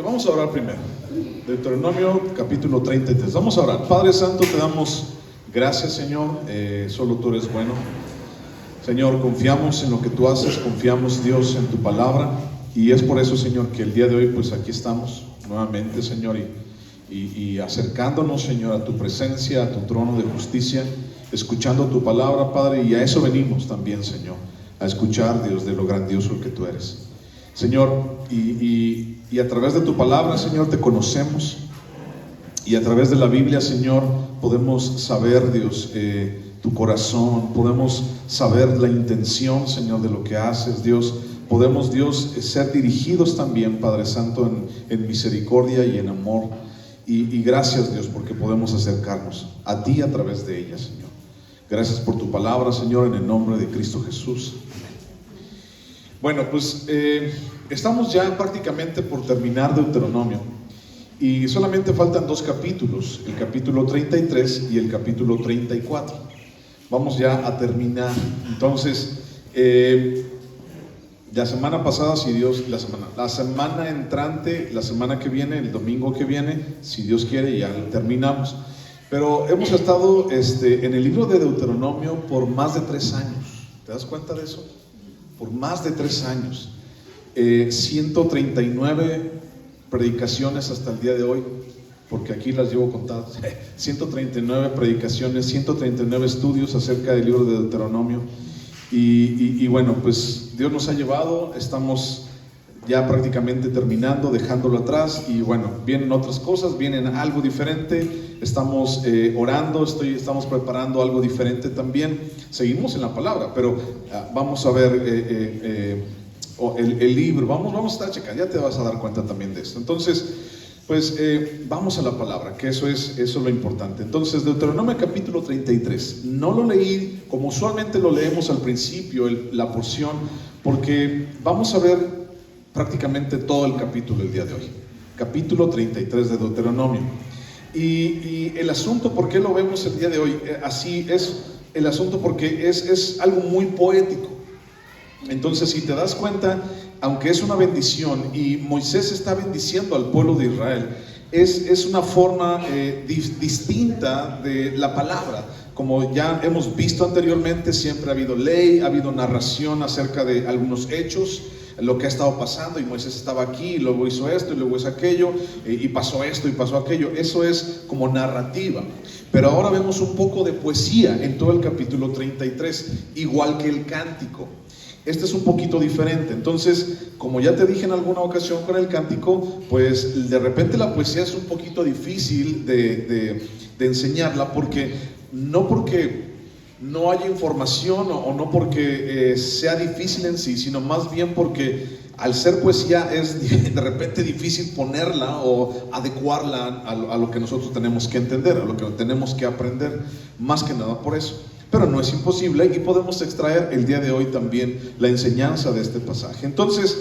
Que vamos a orar primero. Deuteronomio capítulo 33. Vamos a orar. Padre Santo, te damos gracias, Señor. Solo tú eres bueno. Señor, confiamos en lo que tú haces, confiamos, Dios, en tu palabra. Y es por eso, Señor, que el día de hoy, pues aquí estamos nuevamente, Señor, y acercándonos, Señor, a tu presencia, a tu trono de justicia, escuchando tu palabra, Padre, y a eso venimos también, Señor, a escuchar, Dios, de lo grandioso que tú eres. Señor, y a través de tu palabra, Señor, te conocemos, y a través de la Biblia, Señor, podemos saber, Dios, tu corazón, podemos saber la intención, Señor, de lo que haces, Dios. Podemos, Dios, ser dirigidos también, Padre Santo, en misericordia y en amor. Y gracias, Dios, porque podemos acercarnos a ti a través de ella, Señor. Gracias por tu palabra, Señor, en el nombre de Cristo Jesús. Amén. Bueno, pues estamos ya prácticamente por terminar Deuteronomio. Y solamente faltan dos capítulos, el capítulo 33 y el capítulo 34. Vamos ya a terminar. Entonces, la semana pasada, si Dios, la semana entrante, la semana que viene, el domingo que viene, si Dios quiere, ya terminamos. Pero hemos estado en el libro de Deuteronomio por más de 3 años. ¿Te das cuenta de eso? Por más de 3 años. 139 predicaciones hasta el día de hoy, porque aquí las llevo contadas. 139 predicaciones, 139 estudios acerca del libro de Deuteronomio. Y bueno, pues Dios nos ha llevado, estamos ya prácticamente terminando, dejándolo atrás, y bueno, vienen otras cosas, vienen algo diferente, estamos orando, estamos preparando algo diferente también, seguimos en la palabra, pero vamos a ver el libro, vamos a estar checando, ya te vas a dar cuenta también de esto. Entonces, pues vamos a la palabra, que eso es lo importante. Entonces, Deuteronomio capítulo 33, no lo leí como usualmente lo leemos al principio, la porción, porque vamos a ver prácticamente todo el capítulo el día de hoy. Capítulo 33 de Deuteronomio. Y el asunto, ¿por qué lo vemos el día de hoy? Así es el asunto, porque es algo muy poético. Entonces, si te das cuenta, aunque es una bendición y Moisés está bendiciendo al pueblo de Israel, es una forma distinta de la palabra. Como ya hemos visto anteriormente, siempre ha habido ley, ha habido narración acerca de algunos hechos, lo que ha estado pasando, y Moisés estaba aquí, y luego hizo esto, y luego hizo aquello, y pasó esto, y pasó aquello. Eso es como narrativa. Pero ahora vemos un poco de poesía en todo el capítulo 33, igual que el cántico. Este es un poquito diferente. Entonces, como ya te dije en alguna ocasión con el cántico, pues de repente la poesía es un poquito difícil de enseñarla, no porque no haya información o no porque sea difícil en sí, sino más bien porque al ser poesía es de repente difícil ponerla o adecuarla a lo que nosotros tenemos que entender, a lo que tenemos que aprender, más que nada por eso. Pero no es imposible, y podemos extraer el día de hoy también la enseñanza de este pasaje. Entonces,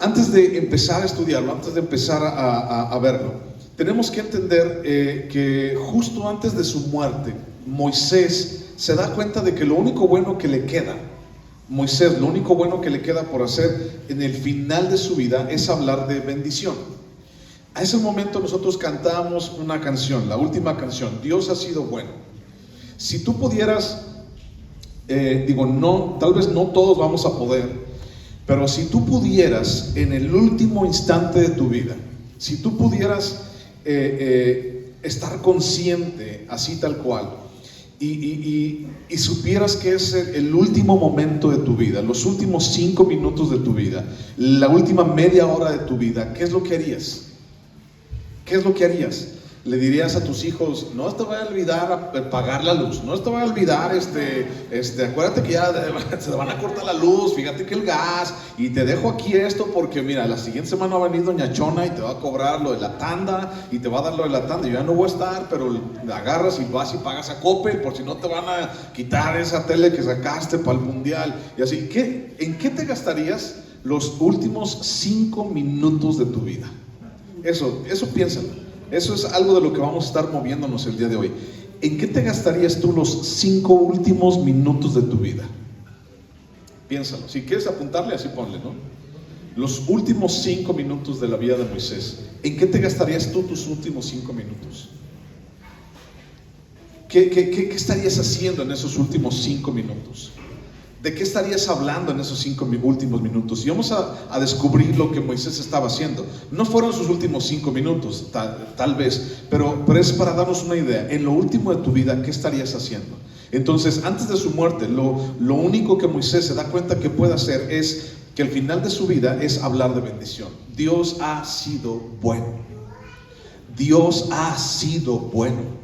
antes de empezar a estudiarlo, antes de empezar a verlo, tenemos que entender que justo antes de su muerte, Moisés se da cuenta de que lo único bueno que le queda, lo único bueno que le queda por hacer en el final de su vida es hablar de bendición. A ese momento nosotros cantamos una canción, la última canción, Dios ha sido bueno. Si tú pudieras, tal vez no todos vamos a poder, pero si tú pudieras en el último instante de tu vida, si tú pudieras estar consciente así tal cual, y supieras que es el último momento de tu vida, los últimos 5 minutos de tu vida, la última media hora de tu vida, ¿qué es lo que harías? ¿Qué es lo que harías? Le dirías a tus hijos, no te vaya a olvidar pagar la luz, no te vaya a olvidar, acuérdate que ya se te van a cortar la luz, fíjate que el gas, y te dejo aquí esto porque mira, la siguiente semana va a venir doña Chona y te va a cobrar lo de la tanda, y te va a dar lo de la tanda, yo ya no voy a estar, pero agarras y vas y pagas a Coppel, por si no te van a quitar esa tele que sacaste para el mundial, y así. ¿En qué te gastarías los últimos 5 minutos de tu vida? Eso piénsalo. Eso es algo de lo que vamos a estar moviéndonos el día de hoy. ¿En qué te gastarías tú los 5 últimos minutos de tu vida? Piénsalo. Si quieres apuntarle, así ponle, ¿no? los últimos 5 minutos de la vida de Moisés, ¿en qué te gastarías tú tus últimos 5 minutos? ¿Qué estarías haciendo en esos últimos 5 minutos? ¿De qué estarías hablando en esos 5 últimos minutos? Y vamos a descubrir lo que Moisés estaba haciendo. No fueron sus últimos 5 minutos, tal vez, pero es para darnos una idea. En lo último de tu vida, ¿qué estarías haciendo? Entonces, antes de su muerte, lo único que Moisés se da cuenta que puede hacer es que el final de su vida es hablar de bendición. Dios ha sido bueno. Dios ha sido bueno.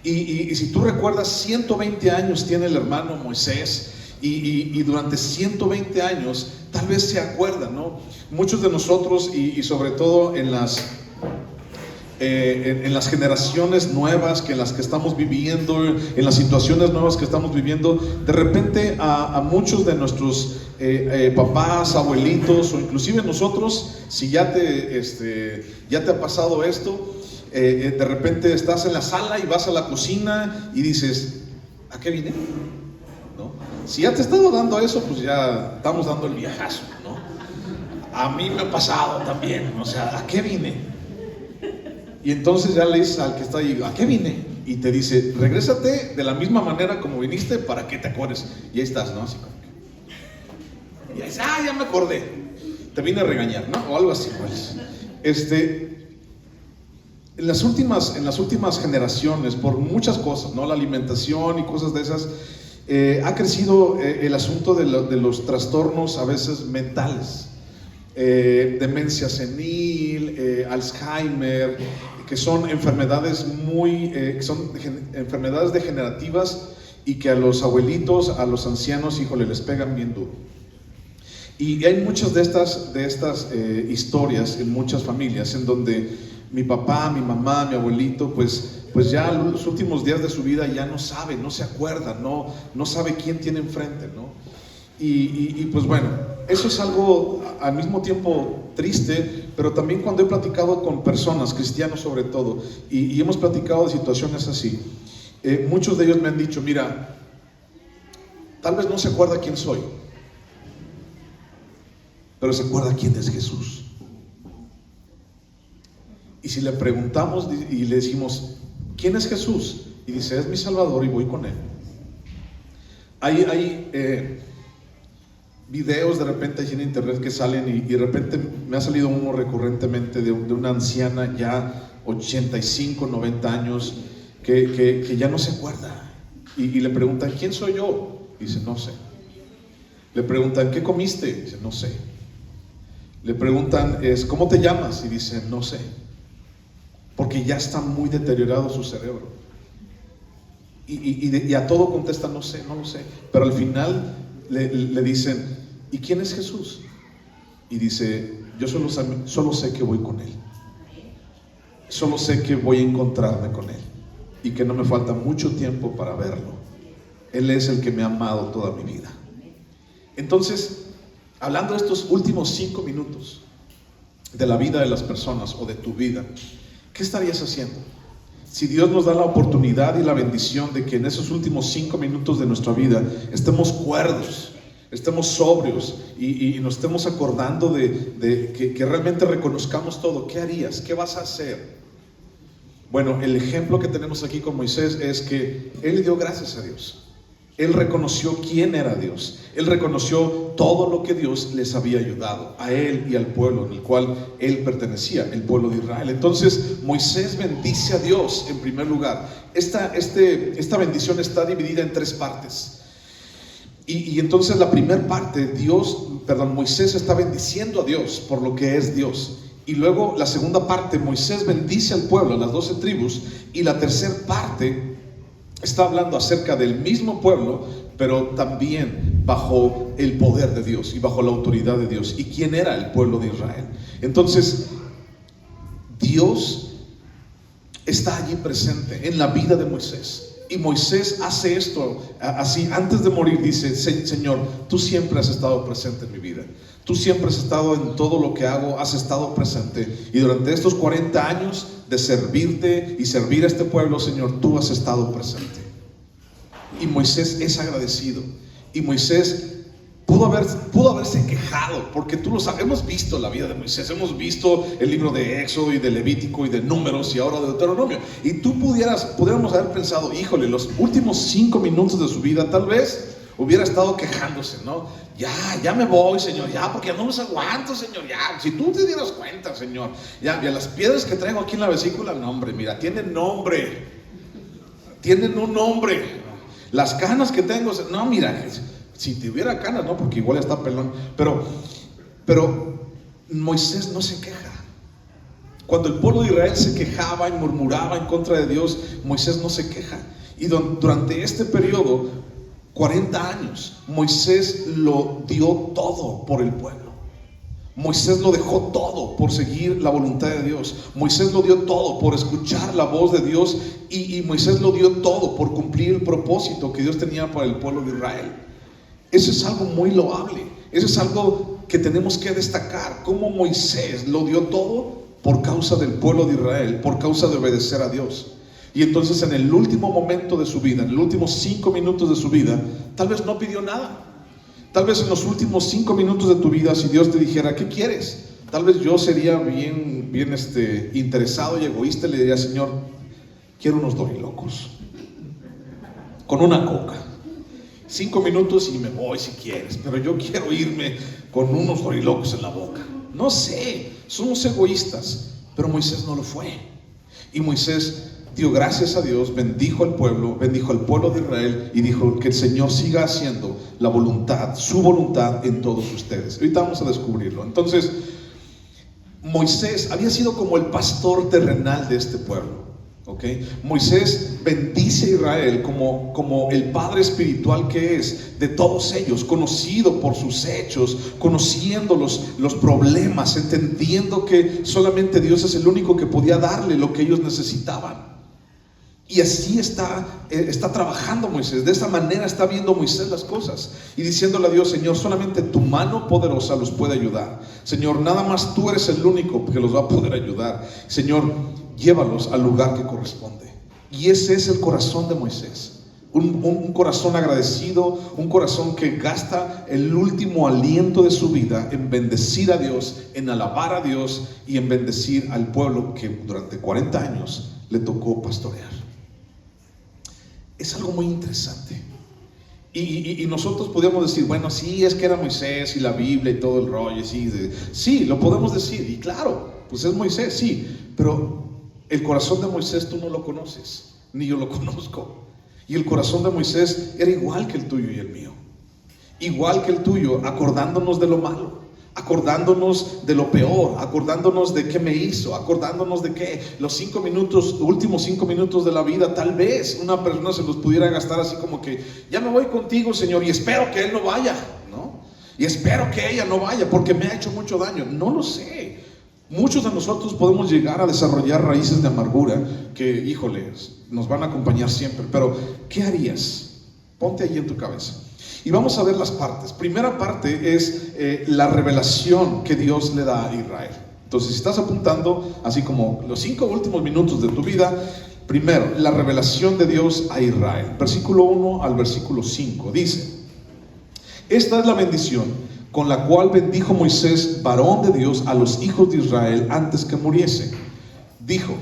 Y si tú recuerdas, 120 años tiene el hermano Moisés. Y durante 120 años, tal vez se acuerdan, ¿no? Muchos de nosotros, y sobre todo en las generaciones nuevas en las que estamos viviendo, en las situaciones nuevas que estamos viviendo, de repente a muchos de nuestros papás, abuelitos, o inclusive nosotros, si ya te ha pasado esto, de repente estás en la sala y vas a la cocina y dices, ¿a qué vine? ¿No? Si ya te he estado dando eso, pues ya estamos dando el viajazo, ¿no? A mí me ha pasado también, o sea, ¿a qué vine? Y entonces ya le dices al que está ahí, ¿a qué vine? Y te dice, regrésate de la misma manera como viniste para que te acuerdes. Y ahí estás, ¿no? Así como que... Y ahí dices, ya me acordé. Te vine a regañar, ¿no? O algo así, pues. En las últimas generaciones, por muchas cosas, ¿no? La alimentación y cosas de esas, ha crecido el asunto de los trastornos a veces mentales, demencia senil, Alzheimer, que son enfermedades enfermedades degenerativas y que a los abuelitos, a los ancianos, híjole, les pegan bien duro. Y hay muchas de estas historias en muchas familias en donde mi papá, mi mamá, mi abuelito, pues ya los últimos días de su vida ya no sabe, no se acuerda, no sabe quién tiene enfrente, ¿no? Y pues bueno, eso es algo al mismo tiempo triste, pero también cuando he platicado con personas, cristianos sobre todo, y hemos platicado de situaciones así, muchos de ellos me han dicho, mira, tal vez no se acuerda quién soy, pero se acuerda quién es Jesús. Y si le preguntamos y le decimos, ¿quién es Jesús? Y dice, es mi Salvador y voy con Él. Hay videos de repente allí en internet que salen y de repente me ha salido uno recurrentemente de una anciana ya 85, 90 años que ya no se acuerda. Y le preguntan, ¿quién soy yo? Y dice, no sé. Le preguntan, ¿qué comiste? Y dice, no sé. Le preguntan, ¿cómo te llamas? Y dice, no sé. Porque ya está muy deteriorado su cerebro. Y a todo contesta, no sé, no lo sé. Pero al final le dicen, ¿y quién es Jesús? Y dice, yo solo sé que voy con Él. Solo sé que voy a encontrarme con Él. Y que no me falta mucho tiempo para verlo. Él es el que me ha amado toda mi vida. Entonces, hablando de estos últimos 5 minutos de la vida de las personas o de tu vida, ¿qué estarías haciendo? Si Dios nos da la oportunidad y la bendición de que en esos últimos 5 minutos de nuestra vida estemos cuerdos, estemos sobrios y nos estemos acordando de que realmente reconozcamos todo, ¿qué harías? ¿Qué vas a hacer? Bueno, el ejemplo que tenemos aquí con Moisés es que él le dio gracias a Dios. Él reconoció quién era Dios. Él reconoció todo lo que Dios les había ayudado a él y al pueblo en el cual él pertenecía, el pueblo de Israel. Entonces Moisés bendice a Dios en primer lugar. Esta bendición está dividida en 3 partes. Y entonces la primera parte, Moisés está bendiciendo a Dios por lo que es Dios. Y luego la segunda parte, Moisés bendice al pueblo, las 12 tribus. Y la tercera parte está hablando acerca del mismo pueblo, pero también bajo el poder de Dios y bajo la autoridad de Dios. ¿Y quién era el pueblo de Israel? Entonces, Dios está allí presente en la vida de Moisés. Y Moisés hace esto así, antes de morir dice, Señor, tú siempre has estado presente en mi vida. Tú siempre has estado en todo lo que hago, has estado presente. Y durante estos 40 años de servirte y servir a este pueblo, Señor, tú has estado presente. Y Moisés es agradecido. Y Moisés pudo haberse quejado, porque tú lo sabes, hemos visto la vida de Moisés, hemos visto el libro de Éxodo y de Levítico y de Números y ahora de Deuteronomio, y pudiéramos haber pensado, híjole, los últimos 5 minutos de su vida tal vez hubiera estado quejándose, ¿no? Ya me voy, Señor, ya, porque ya no los aguanto, Señor, ya, si tú te dieras cuenta, Señor, ya las piedras que traigo aquí en la vesícula, no, hombre, mira, tienen un nombre, las canas que tengo, no, mira, si tuviera canas, no, porque igual está pelón, pero Moisés no se queja. Cuando el pueblo de Israel se quejaba y murmuraba en contra de Dios, Moisés no se queja. Y durante este periodo, 40 años, Moisés lo dio todo por el pueblo. Moisés lo dejó todo por seguir la voluntad de Dios. Moisés lo dio todo por escuchar la voz de Dios, y Moisés lo dio todo por cumplir el propósito que Dios tenía para el pueblo de Israel. Eso es algo muy loable. Eso es algo que tenemos que destacar, cómo Moisés lo dio todo por causa del pueblo de Israel, por causa de obedecer a Dios. Y entonces en el último momento de su vida, en los últimos 5 minutos de su vida, tal vez no pidió nada. Tal vez en los últimos 5 minutos de tu vida, si Dios te dijera, ¿qué quieres? Tal vez yo sería bien interesado y egoísta y le diría, Señor, quiero unos dorilocos con una coca. 5 minutos y me voy si quieres, pero yo quiero irme con unos dorilocos en la boca. No sé, somos egoístas, pero Moisés no lo fue. Y Moisés dio gracias a Dios, bendijo al pueblo de Israel y dijo que el Señor siga haciendo la voluntad, su voluntad en todos ustedes. Ahorita vamos a descubrirlo. Entonces, Moisés había sido como el pastor terrenal de este pueblo. ¿Okay? Moisés bendice a Israel como el padre espiritual que es de todos ellos, conocido por sus hechos, conociendo los problemas, entendiendo que solamente Dios es el único que podía darle lo que ellos necesitaban. Y así está trabajando Moisés. De esa manera está viendo Moisés las cosas y diciéndole a Dios, Señor, solamente tu mano poderosa los puede ayudar. Señor, nada más tú eres el único que los va a poder ayudar. Señor, llévalos al lugar que corresponde. Y ese es el corazón de Moisés. Un corazón agradecido, un corazón que gasta el último aliento de su vida en bendecir a Dios, en alabar a Dios y en bendecir al pueblo que durante 40 años le tocó pastorear. Es algo muy interesante. Y nosotros podemos decir, bueno, sí, es que era Moisés y la Biblia y todo el rollo. Sí, lo podemos decir. Y claro, pues es Moisés, sí. Pero el corazón de Moisés tú no lo conoces, ni yo lo conozco. Y el corazón de Moisés era igual que el tuyo y el mío. Igual que el tuyo, acordándonos de lo malo, acordándonos de lo peor, acordándonos de qué me hizo, acordándonos de que los últimos 5 minutos de la vida, tal vez una persona se los pudiera gastar así como que, ya me voy contigo, Señor, y espero que él no vaya, ¿no? Y espero que ella no vaya porque me ha hecho mucho daño. No lo sé. Muchos de nosotros podemos llegar a desarrollar raíces de amargura que, híjoles, nos van a acompañar siempre. Pero, ¿qué harías? Ponte ahí en tu cabeza. Y vamos a ver las partes. Primera parte es la revelación que Dios le da a Israel. Entonces, si estás apuntando, así como los 5 últimos minutos de tu vida, primero, la revelación de Dios a Israel. Versículo 1 al versículo 5 dice: esta es la bendición con la cual bendijo Moisés, varón de Dios, a los hijos de Israel antes que muriese. Dijo: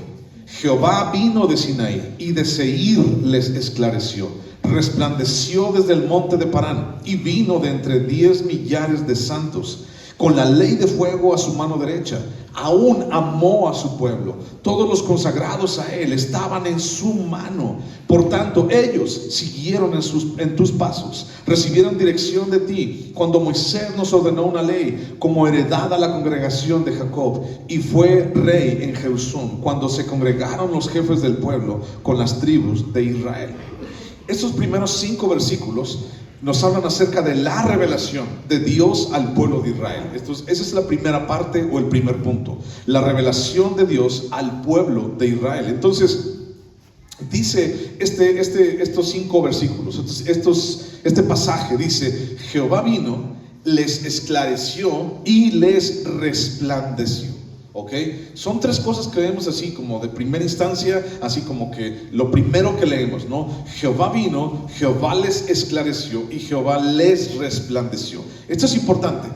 Jehová vino de Sinaí y de Seir les esclareció. Resplandeció desde el monte de Parán y vino de entre 10 millares de santos, con la ley de fuego a su mano derecha. Aún amó a su pueblo. Todos los consagrados a él estaban en su mano. Por tanto, ellos siguieron en tus pasos, recibieron dirección de ti, cuando Moisés nos ordenó una ley, como heredad a la congregación de Jacob, y fue rey en Jerusalén, cuando se congregaron los jefes del pueblo con las tribus de Israel. Estos primeros 5 versículos nos hablan acerca de la revelación de Dios al pueblo de Israel. Esa es la primera parte o el primer punto. La revelación de Dios al pueblo de Israel. Entonces, dice estos 5 versículos, este pasaje dice: Jehová vino, les esclareció y les resplandeció. ¿ok? Son tres cosas que vemos así como de primera instancia, así como que lo primero que leemos, ¿no? Jehová vino, Jehová les esclareció y Jehová les resplandeció. Esto es importante,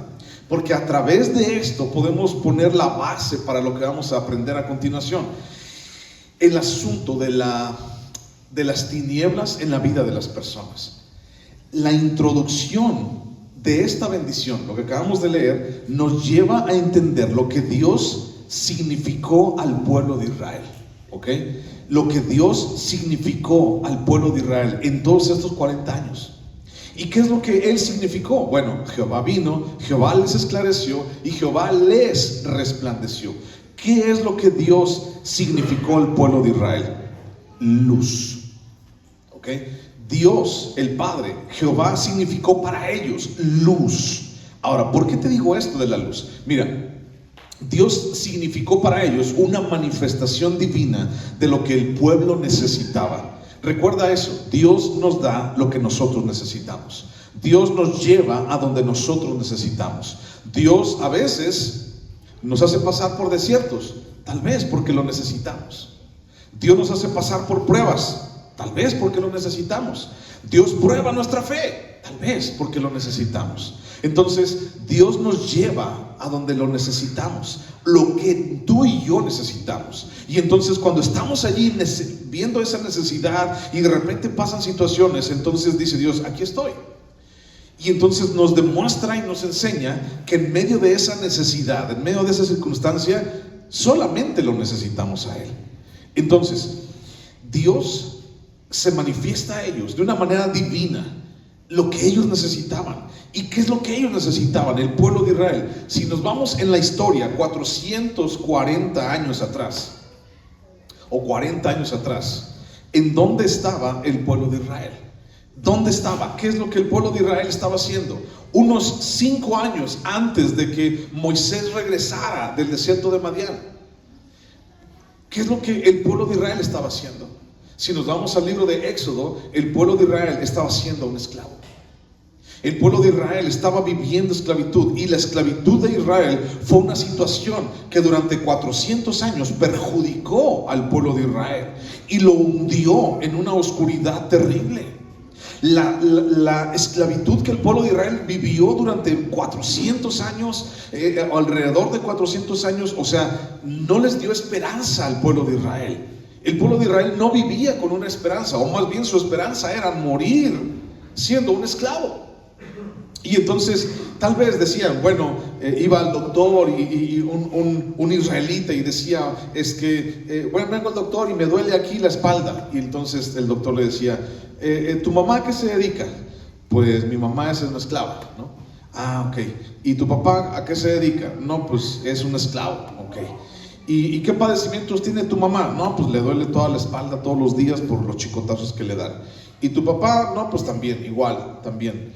porque a través de esto podemos poner la base para lo que vamos a aprender a continuación. El asunto de las tinieblas en la vida de las personas. La introducción de esta bendición, lo que acabamos de leer, nos lleva a entender lo que Dios significó al pueblo de Israel, ¿ok? Lo que Dios significó al pueblo de Israel en todos estos 40 años. ¿Y qué es lo que Él significó? Bueno, Jehová vino, Jehová les esclareció y Jehová les resplandeció. ¿Qué es lo que Dios significó al pueblo de Israel? Luz, ¿ok? Dios, el Padre, Jehová significó para ellos luz. Ahora, ¿por qué te digo esto de la luz? Mira, Dios significó para ellos una manifestación divina de lo que el pueblo necesitaba. Recuerda eso, Dios nos da lo que nosotros necesitamos. Dios nos lleva a donde nosotros necesitamos. Dios a veces nos hace pasar por desiertos, tal vez porque lo necesitamos. Dios nos hace pasar por pruebas, tal vez porque lo necesitamos. Dios prueba nuestra fe, tal vez porque lo necesitamos. Entonces Dios nos lleva a donde lo necesitamos, lo que tú y yo necesitamos. Y entonces cuando estamos allí viendo esa necesidad y de repente pasan situaciones, entonces dice Dios, aquí estoy. Y entonces nos demuestra y nos enseña que en medio de esa necesidad, en medio de esa circunstancia, solamente lo necesitamos a Él. Entonces Dios se manifiesta a ellos de una manera divina, lo que ellos necesitaban. ¿Y qué es lo que ellos necesitaban? El pueblo de Israel. Si nos vamos en la historia 440 años atrás o 40 años atrás, ¿en dónde estaba el pueblo de Israel? ¿Dónde estaba? ¿Qué es lo que el pueblo de Israel estaba haciendo? Unos 5 años antes de que Moisés regresara del desierto de Madián, ¿qué es lo que el pueblo de Israel estaba haciendo? Si nos vamos al libro de Éxodo, el pueblo de Israel estaba siendo un esclavo. El pueblo de Israel estaba viviendo esclavitud, y la esclavitud de Israel fue una situación que durante 400 años perjudicó al pueblo de Israel y lo hundió en una oscuridad terrible. La esclavitud que el pueblo de Israel vivió durante 400 años, alrededor de 400 años, o sea, no les dio esperanza al pueblo de Israel. El pueblo de Israel no vivía con una esperanza, o más bien su esperanza era morir siendo un esclavo. Y entonces tal vez decían, bueno, iba al doctor y un israelita y decía, bueno, vengo al doctor y me duele aquí la espalda. Y entonces el doctor le decía, ¿tu mamá a qué se dedica? Pues mi mamá es una esclava, ¿no? Ah, ok. ¿Y tu papá a qué se dedica? No, pues es un esclavo, ok. ¿Y qué padecimientos tiene tu mamá? No, pues le duele toda la espalda todos los días por los chicotazos que le dan. ¿Y tu papá? No, pues también, igual, también.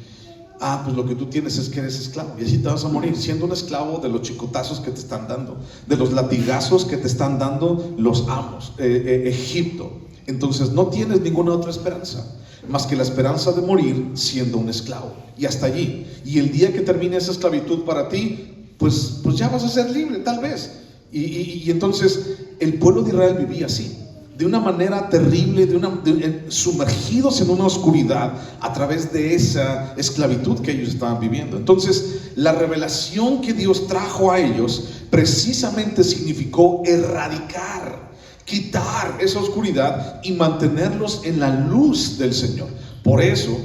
Ah, pues lo que tú tienes es que eres esclavo, y así te vas a morir, siendo un esclavo de los chicotazos que te están dando, de los latigazos que te están dando los amos, Egipto. Entonces no tienes ninguna otra esperanza más que la esperanza de morir siendo un esclavo, y hasta allí. Y el día que termine esa esclavitud para ti, pues ya vas a ser libre, tal vez. Y entonces el pueblo de Israel vivía así, de una manera terrible, sumergidos en una oscuridad a través de esa esclavitud que ellos estaban viviendo. Entonces la revelación que Dios trajo a ellos precisamente significó erradicar, quitar esa oscuridad y mantenerlos en la luz del Señor. Por eso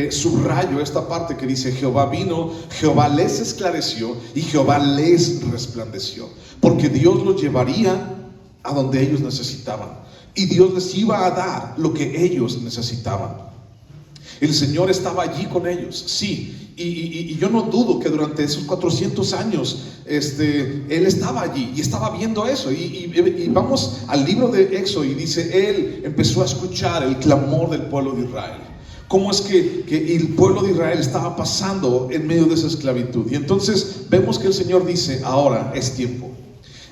subrayo esta parte que dice: Jehová vino, Jehová les esclareció y Jehová les resplandeció, porque Dios los llevaría a donde ellos necesitaban, y Dios les iba a dar lo que ellos necesitaban. El Señor estaba allí con ellos, sí, y yo no dudo que durante esos 400 años Él estaba allí y estaba viendo eso. Y vamos al libro de Éxodo y dice: Él empezó a escuchar el clamor del pueblo de Israel. Cómo es que el pueblo de Israel estaba pasando en medio de esa esclavitud. Y entonces vemos que el Señor dice: ahora es tiempo.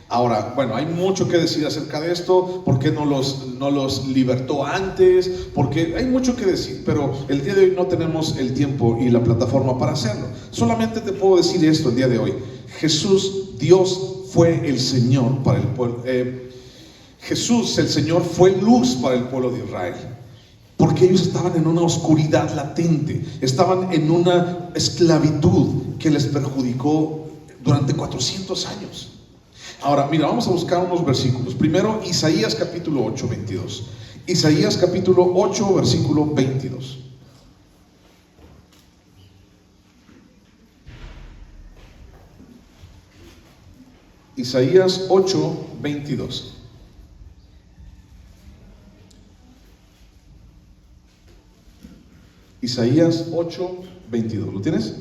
Ahora, bueno, hay mucho que decir acerca de esto. ¿Por qué no los libertó antes? Porque hay mucho que decir, pero el día de hoy no tenemos el tiempo y la plataforma para hacerlo. Solamente te puedo decir esto el día de hoy: Jesús, Dios fue el Señor para el pueblo. Jesús, el Señor, fue luz para el pueblo de Israel. Porque ellos estaban en una oscuridad latente, estaban en una esclavitud que les perjudicó durante 400 años. Ahora, mira, vamos a buscar unos versículos. Primero, Isaías capítulo 8, 22. Isaías capítulo 8, versículo 22. Isaías 8, 22. Isaías 8, 22. ¿Lo tienes?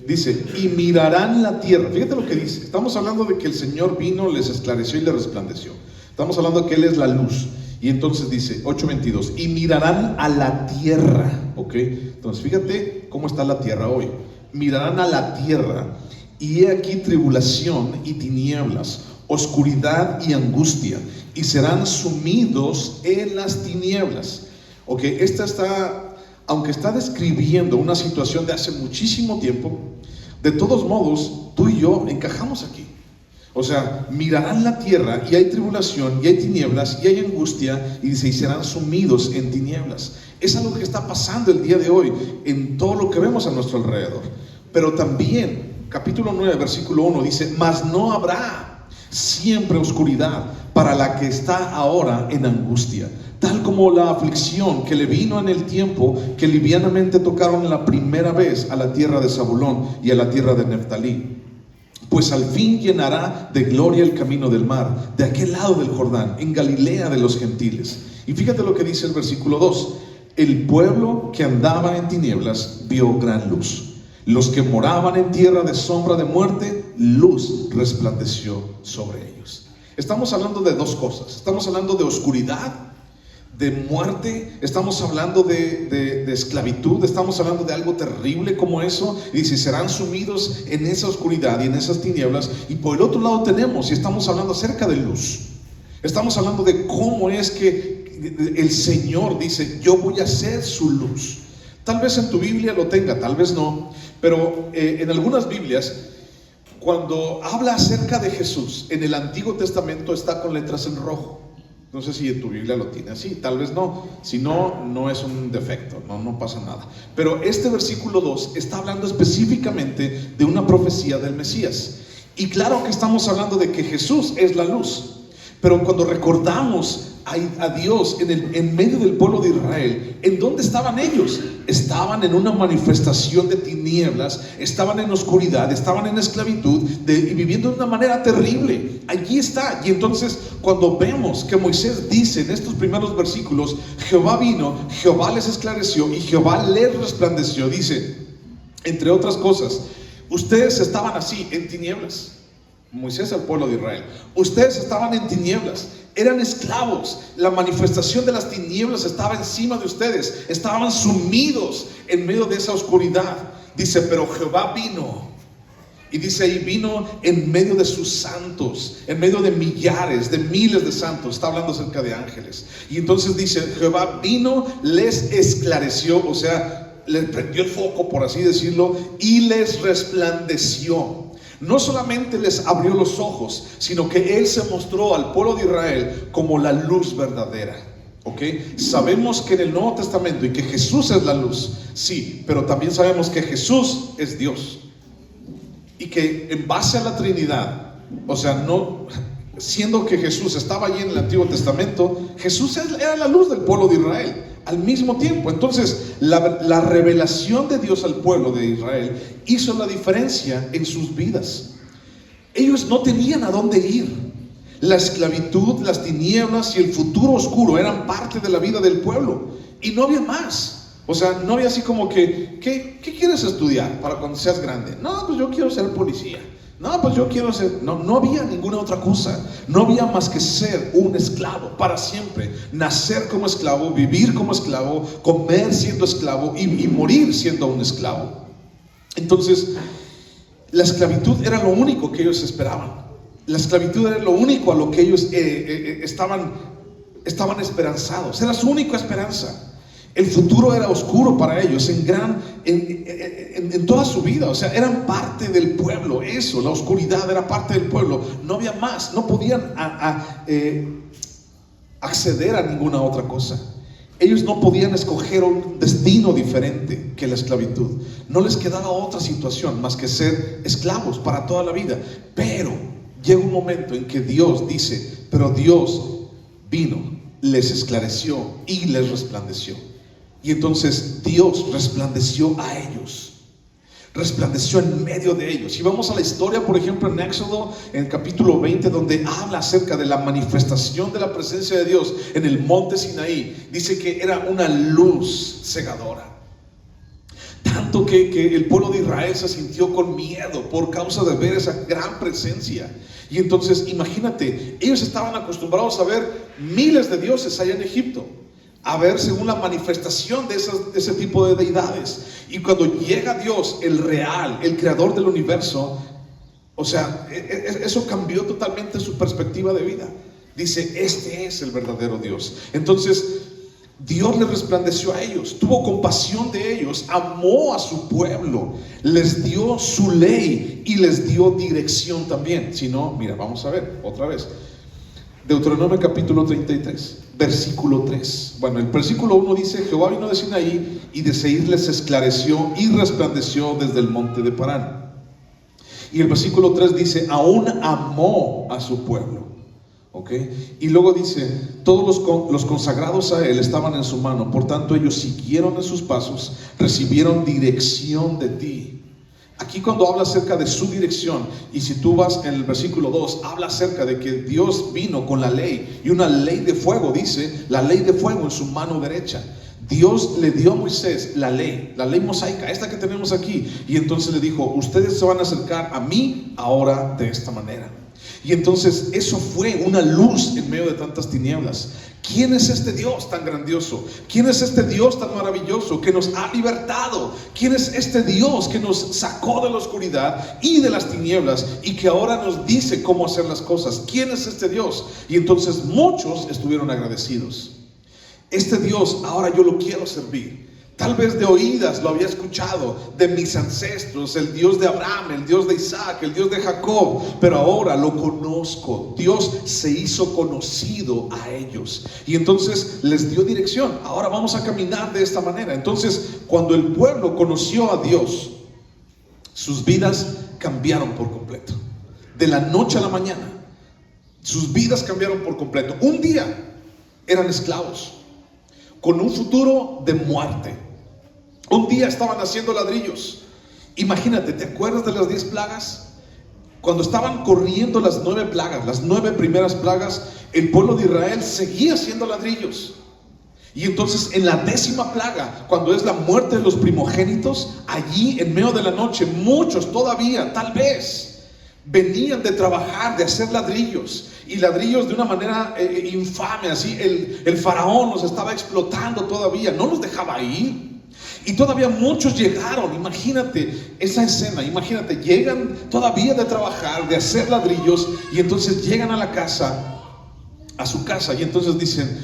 Dice, y mirarán la tierra. Fíjate lo que dice. Estamos hablando de que el Señor vino, les esclareció y les resplandeció. Estamos hablando de que Él es la luz. Y entonces dice, 8:22, y mirarán a la tierra. ¿Ok? Entonces fíjate cómo está la tierra hoy. Mirarán a la tierra, y he aquí tribulación y tinieblas, oscuridad y angustia, y serán sumidos en las tinieblas. Ok, aunque está describiendo una situación de hace muchísimo tiempo, de todos modos, tú y yo encajamos aquí. O sea, mirarán la tierra y hay tribulación y hay tinieblas y hay angustia, y dice, y serán sumidos en tinieblas. Es algo que está pasando el día de hoy en todo lo que vemos a nuestro alrededor. Pero también, capítulo 9, versículo 1 dice, mas no habrá siempre oscuridad para la que está ahora en angustia, tal como la aflicción que le vino en el tiempo que livianamente tocaron la primera vez a la tierra de Zabulón y a la tierra de Neftalí. Pues al fin llenará de gloria el camino del mar, de aquel lado del Jordán, en Galilea de los gentiles. Y fíjate lo que dice el versículo 2. El pueblo que andaba en tinieblas vio gran luz. Los que moraban en tierra de sombra de muerte, luz resplandeció sobre ellos. Estamos hablando de dos cosas. Estamos hablando de oscuridad, de muerte, estamos hablando de esclavitud, estamos hablando de algo terrible como eso. Y dice, serán sumidos en esa oscuridad y en esas tinieblas. Y por el otro lado tenemos, y estamos hablando acerca de luz. Estamos hablando de cómo es que el Señor dice, yo voy a ser su luz. Tal vez en tu Biblia lo tenga, tal vez no, pero en algunas Biblias, cuando habla acerca de Jesús, en el Antiguo Testamento está con letras en rojo. No sé si en tu Biblia lo tiene así, tal vez no. Si no, no es un defecto, no pasa nada. Pero este versículo 2 está hablando específicamente de una profecía del Mesías. Y claro que estamos hablando de que Jesús es la luz. Pero cuando recordamos a Dios en medio del pueblo de Israel, ¿en dónde estaban ellos? Estaban en una manifestación de tinieblas, estaban en oscuridad, estaban en esclavitud y viviendo de una manera terrible. Allí está. Y entonces cuando vemos que Moisés dice en estos primeros versículos, Jehová vino, Jehová les esclareció y Jehová les resplandeció, dice, entre otras cosas, ustedes estaban así en tinieblas. Moisés al pueblo de Israel, ustedes estaban en tinieblas, eran esclavos, la manifestación de las tinieblas estaba encima de ustedes, estaban sumidos en medio de esa oscuridad. Dice, pero Jehová vino, y dice, y vino en medio de sus santos, en medio de millares, de miles de santos. Está hablando acerca de ángeles. Y entonces dice, Jehová vino, les esclareció, o sea, les prendió el foco, por así decirlo, y les resplandeció. No solamente les abrió los ojos, sino que Él se mostró al pueblo de Israel como la luz verdadera. ¿Ok? Sabemos que en el Nuevo Testamento y que Jesús es la luz, sí, pero también sabemos que Jesús es Dios. Y que en base a la Trinidad, o sea, no, siendo que Jesús estaba allí en el Antiguo Testamento, Jesús era la luz del pueblo de Israel al mismo tiempo. Entonces la revelación de Dios al pueblo de Israel hizo la diferencia en sus vidas. Ellos no tenían a dónde ir. La esclavitud, las tinieblas y el futuro oscuro eran parte de la vida del pueblo, y no había más. O sea, no había así como que ¿qué quieres estudiar para cuando seas grande? No, pues yo quiero ser policía. No, pues yo quiero ser... No había ninguna otra cosa. No había más que ser un esclavo para siempre. Nacer como esclavo, vivir como esclavo, comer siendo esclavo y morir siendo un esclavo. Entonces, la esclavitud era lo único que ellos esperaban. La esclavitud era lo único a lo que ellos estaban esperanzados. Era su única esperanza. El futuro era oscuro para ellos en toda su vida. O sea, eran parte del pueblo. Eso, la oscuridad era parte del pueblo. No había más, no podían acceder a ninguna otra cosa. Ellos no podían escoger un destino diferente que la esclavitud. No les quedaba otra situación más que ser esclavos para toda la vida. Pero llega un momento en que Dios dice, pero Dios vino, les esclareció y les resplandeció. Y entonces Dios resplandeció a ellos. Resplandeció en medio de ellos. Y vamos a la historia, por ejemplo, en Éxodo, en el capítulo 20, donde habla acerca de la manifestación de la presencia de Dios en el monte Sinaí. Dice que era una luz cegadora. Tanto que el pueblo de Israel se sintió con miedo por causa de ver esa gran presencia. Y entonces, imagínate, ellos estaban acostumbrados a ver miles de dioses allá en Egipto, a ver según la manifestación de ese tipo de deidades. Y cuando llega Dios, el real, el creador del universo, o sea, eso cambió totalmente su perspectiva de vida. Dice, este es el verdadero Dios. Entonces Dios les resplandeció a ellos, tuvo compasión de ellos, amó a su pueblo, les dio su ley y les dio dirección también. Si no, mira, vamos a ver otra vez Deuteronomio capítulo 33, versículo 3. Bueno, el versículo 1 dice, Jehová vino de Sinaí y de Seir les esclareció y resplandeció desde el monte de Parán. Y el versículo 3 dice, aún amó a su pueblo. Y luego dice, todos los consagrados a él estaban en su mano, por tanto ellos siguieron en sus pasos, recibieron dirección de ti. Aquí cuando habla acerca de su dirección, y si tú vas en el versículo 2, habla acerca de que Dios vino con la ley, y una ley de fuego, dice, la ley de fuego en su mano derecha. Dios le dio a Moisés la ley mosaica, esta que tenemos aquí, y entonces le dijo, ustedes se van a acercar a mí ahora de esta manera. Y entonces eso fue una luz en medio de tantas tinieblas. ¿Quién es este Dios tan grandioso? ¿Quién es este Dios tan maravilloso que nos ha libertado? ¿Quién es este Dios que nos sacó de la oscuridad y de las tinieblas y que ahora nos dice cómo hacer las cosas? ¿Quién es este Dios? Y entonces muchos estuvieron agradecidos. Este Dios ahora yo lo quiero servir. Tal vez de oídas lo había escuchado de mis ancestros, el Dios de Abraham, el Dios de Isaac, el Dios de Jacob, pero ahora lo conozco. Dios se hizo conocido a ellos y entonces les dio dirección. Ahora vamos a caminar de esta manera. Entonces, cuando el pueblo conoció a Dios, sus vidas cambiaron por completo. De la noche a la mañana, sus vidas cambiaron por completo. Un día eran esclavos con un futuro de muerte. Un día estaban haciendo ladrillos. Imagínate, ¿te acuerdas de las 10 plagas? Cuando estaban corriendo las 9 plagas, las 9 primeras plagas, el pueblo de Israel seguía haciendo ladrillos. Y entonces en la 10ª plaga, cuando es la muerte de los primogénitos, allí en medio de la noche, muchos todavía, tal vez, venían de trabajar, de hacer ladrillos. Y ladrillos de una manera infame, así el faraón los estaba explotando todavía, no los dejaba ir. Y todavía muchos llegaron, imagínate esa escena, imagínate, llegan todavía de trabajar, de hacer ladrillos, y entonces llegan a la casa, a su casa, y entonces dicen,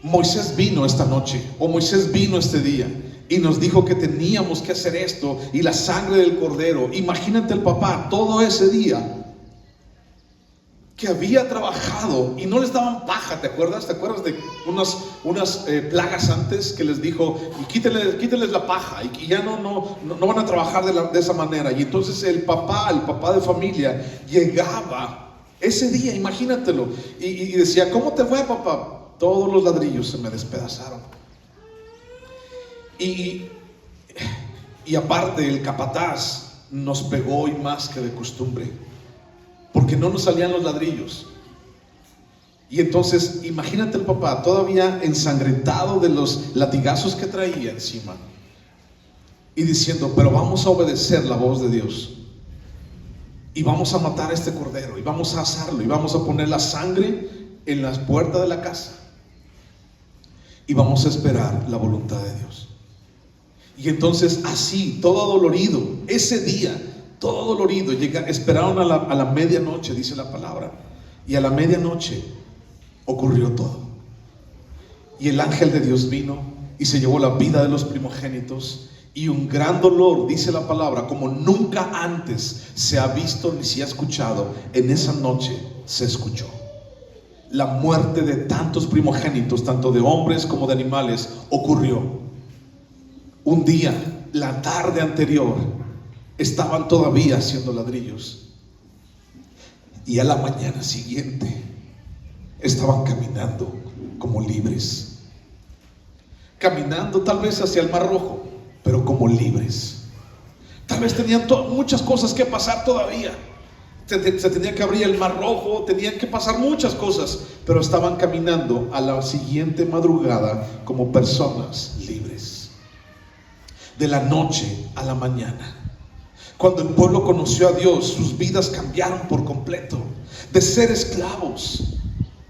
Moisés vino esta noche, o Moisés vino este día, y nos dijo que teníamos que hacer esto, y la sangre del cordero. Imagínate el papá, todo ese día, que había trabajado y no les daban paja. ¿Te acuerdas? ¿Te acuerdas de unas plagas antes que les dijo, quítenles la paja y ya no van a trabajar de esa manera? Y entonces el papá de familia llegaba ese día, imagínatelo, y decía, ¿cómo te fue, papá? Todos los ladrillos se me despedazaron. Y aparte el capataz nos pegó hoy más que de costumbre, porque no nos salían los ladrillos. Y entonces imagínate el papá todavía ensangrentado de los latigazos que traía encima, y diciendo, pero vamos a obedecer la voz de Dios, y vamos a matar a este cordero, y vamos a asarlo, y vamos a poner la sangre en las puertas de la casa, y vamos a esperar la voluntad de Dios. Y entonces así, todo dolorido, ese día, todo dolorido, esperaron a la medianoche, dice la palabra, y a la medianoche ocurrió todo. Y el ángel de Dios vino y se llevó la vida de los primogénitos. Y un gran dolor, dice la palabra, como nunca antes se ha visto ni se ha escuchado, en esa noche se escuchó. La muerte de tantos primogénitos, tanto de hombres como de animales, ocurrió. Un día, la tarde anterior, estaban todavía haciendo ladrillos. Y a la mañana siguiente, estaban caminando como libres. Caminando tal vez hacia el Mar Rojo, pero como libres. Tal vez tenían muchas cosas que pasar todavía. Se tenía que abrir el Mar Rojo, tenían que pasar muchas cosas, pero estaban caminando a la siguiente madrugada como personas libres. De la noche a la mañana, cuando el pueblo conoció a Dios, sus vidas cambiaron por completo. De ser esclavos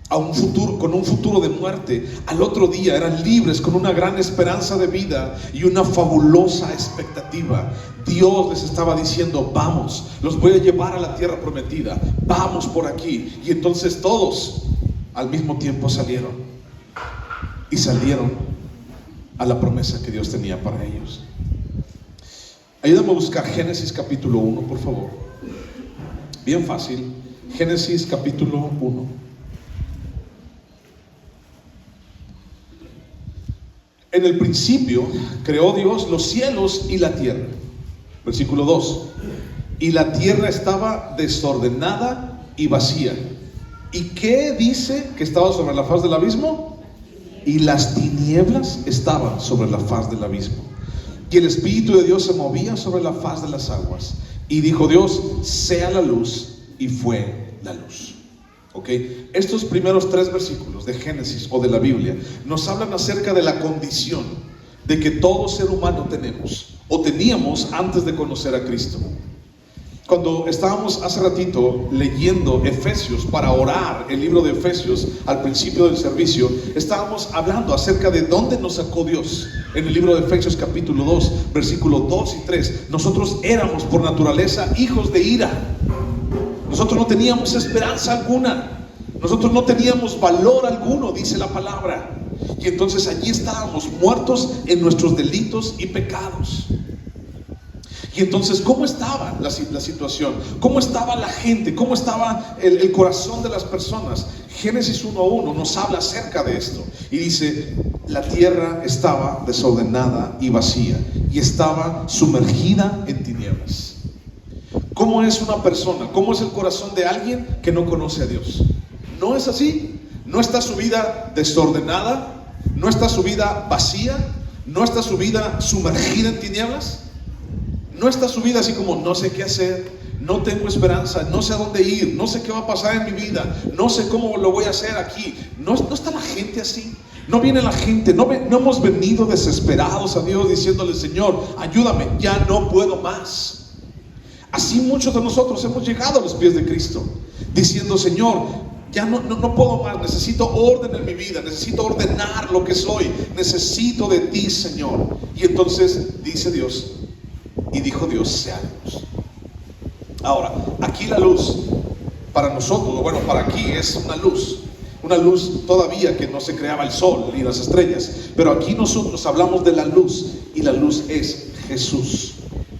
a un futuro, con un futuro de muerte, al otro día eran libres con una gran esperanza de vida y una fabulosa expectativa. Dios les estaba diciendo: vamos, los voy a llevar a la tierra prometida, vamos por aquí. Y entonces todos al mismo tiempo salieron a la promesa que Dios tenía para ellos. Ayúdame a buscar Génesis capítulo 1, por favor. Bien fácil. Génesis capítulo 1. En el principio creó Dios los cielos y la tierra. Versículo 2. Y la tierra estaba desordenada y vacía. ¿Y qué dice que estaba sobre la faz del abismo? Y las tinieblas estaban sobre la faz del abismo. Y el Espíritu de Dios se movía sobre la faz de las aguas. Y dijo Dios: sea la luz, y fue la luz. Okay. Estos primeros 3 versículos de Génesis o de la Biblia nos hablan acerca de la condición de que todo ser humano tenemos o teníamos antes de conocer a Cristo. Cuando estábamos hace ratito leyendo Efesios para orar, el libro de Efesios al principio del servicio, estábamos hablando acerca de dónde nos sacó Dios. En el libro de Efesios capítulo 2, versículos 2 y 3, nosotros éramos por naturaleza hijos de ira. Nosotros no teníamos esperanza alguna. Nosotros no teníamos valor alguno, dice la palabra. Y entonces allí estábamos muertos en nuestros delitos y pecados. Y entonces, ¿cómo estaba la situación? ¿Cómo estaba la gente? ¿Cómo estaba el corazón de las personas? Génesis 1:1 nos habla acerca de esto. Y dice: la tierra estaba desordenada y vacía, y estaba sumergida en tinieblas. ¿Cómo es una persona? ¿Cómo es el corazón de alguien que no conoce a Dios? ¿No es así? ¿No está su vida desordenada? ¿No está su vida vacía? ¿No está su vida sumergida en tinieblas? ¿No está su vida así como: no sé qué hacer, no tengo esperanza, no sé a dónde ir, no sé qué va a pasar en mi vida, no sé cómo lo voy a hacer aquí? ¿No está la gente así? No viene la gente, no hemos venido desesperados a Dios diciéndole: Señor, ayúdame, ya no puedo más. Así muchos de nosotros hemos llegado a los pies de Cristo, diciendo: Señor, ya no puedo más, necesito orden en mi vida, necesito ordenar lo que soy, necesito de ti, Señor. Y entonces dice Dios, y dijo Dios: sea luz. Ahora, aquí la luz, para nosotros, bueno, para aquí es una luz todavía que no se creaba el sol ni las estrellas, pero aquí nosotros hablamos de la luz, y la luz es Jesús.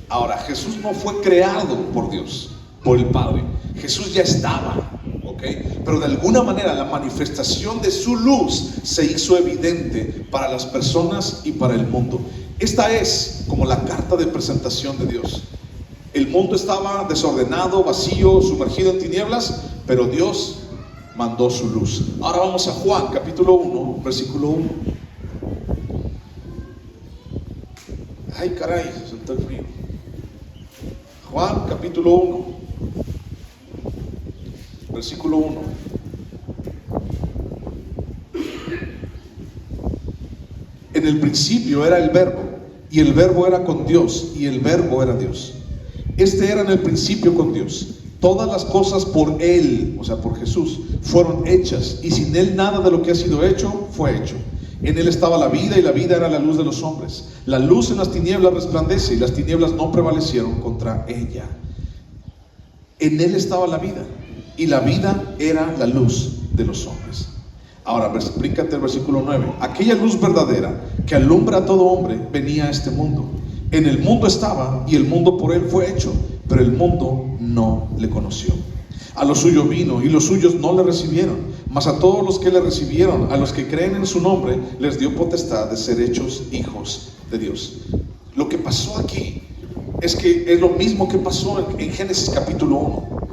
Ahora, Jesús no fue creado por Dios, por el Padre. Jesús ya estaba, ¿ok? Pero de alguna manera la manifestación de su luz se hizo evidente para las personas y para el mundo. Esta es como la carta de presentación de Dios. El mundo estaba desordenado, vacío, sumergido en tinieblas, pero Dios mandó su luz. Ahora vamos a Juan capítulo 1, versículo 1. Ay, caray, se sentó el frío. Juan capítulo 1, versículo 1. En el principio era el Verbo, y el Verbo era con Dios, y el Verbo era Dios. Este era en el principio con Dios. Todas las cosas por Él, o sea, por Jesús, fueron hechas, y sin Él nada de lo que ha sido hecho fue hecho. En Él estaba la vida, y la vida era la luz de los hombres. La luz en las tinieblas resplandece, y las tinieblas no prevalecieron contra ella. En Él estaba la vida, y la vida era la luz de los hombres. Ahora, bríncate el versículo 9. Aquella luz verdadera que alumbra a todo hombre venía a este mundo. En el mundo estaba y el mundo por él fue hecho, pero el mundo no le conoció. A los suyos vino y los suyos no le recibieron, mas a todos los que le recibieron, a los que creen en su nombre, les dio potestad de ser hechos hijos de Dios. Lo que pasó aquí es que es lo mismo que pasó en Génesis capítulo 1.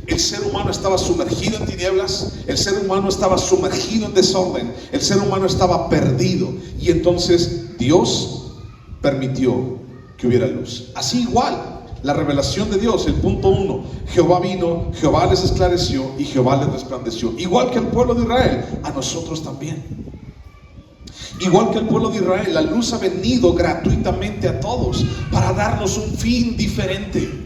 El ser humano estaba sumergido en tinieblas, el ser humano estaba sumergido en desorden, el ser humano estaba perdido, y entonces Dios permitió que hubiera luz. Así igual, la revelación de Dios, el punto 1, Jehová vino, Jehová les esclareció y Jehová les resplandeció. Igual que al pueblo de Israel, a nosotros también. Igual que el pueblo de Israel, la luz ha venido gratuitamente a todos para darnos un fin diferente.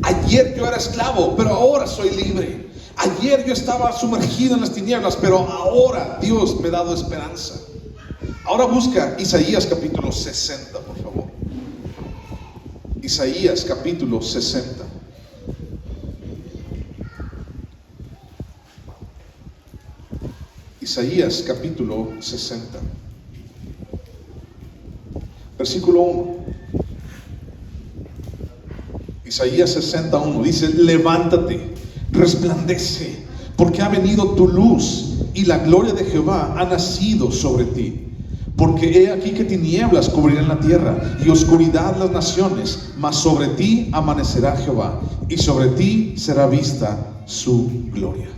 Ayer yo era esclavo, pero ahora soy libre. Ayer yo estaba sumergido en las tinieblas, pero ahora Dios me ha dado esperanza. Ahora busca Isaías capítulo 60, por favor. Isaías capítulo 60. Isaías capítulo 60. Versículo 1. Isaías 61 dice: levántate, resplandece, porque ha venido tu luz y la gloria de Jehová ha nacido sobre ti. Porque he aquí que tinieblas cubrirán la tierra y oscuridad las naciones, mas sobre ti amanecerá Jehová y sobre ti será vista su gloria.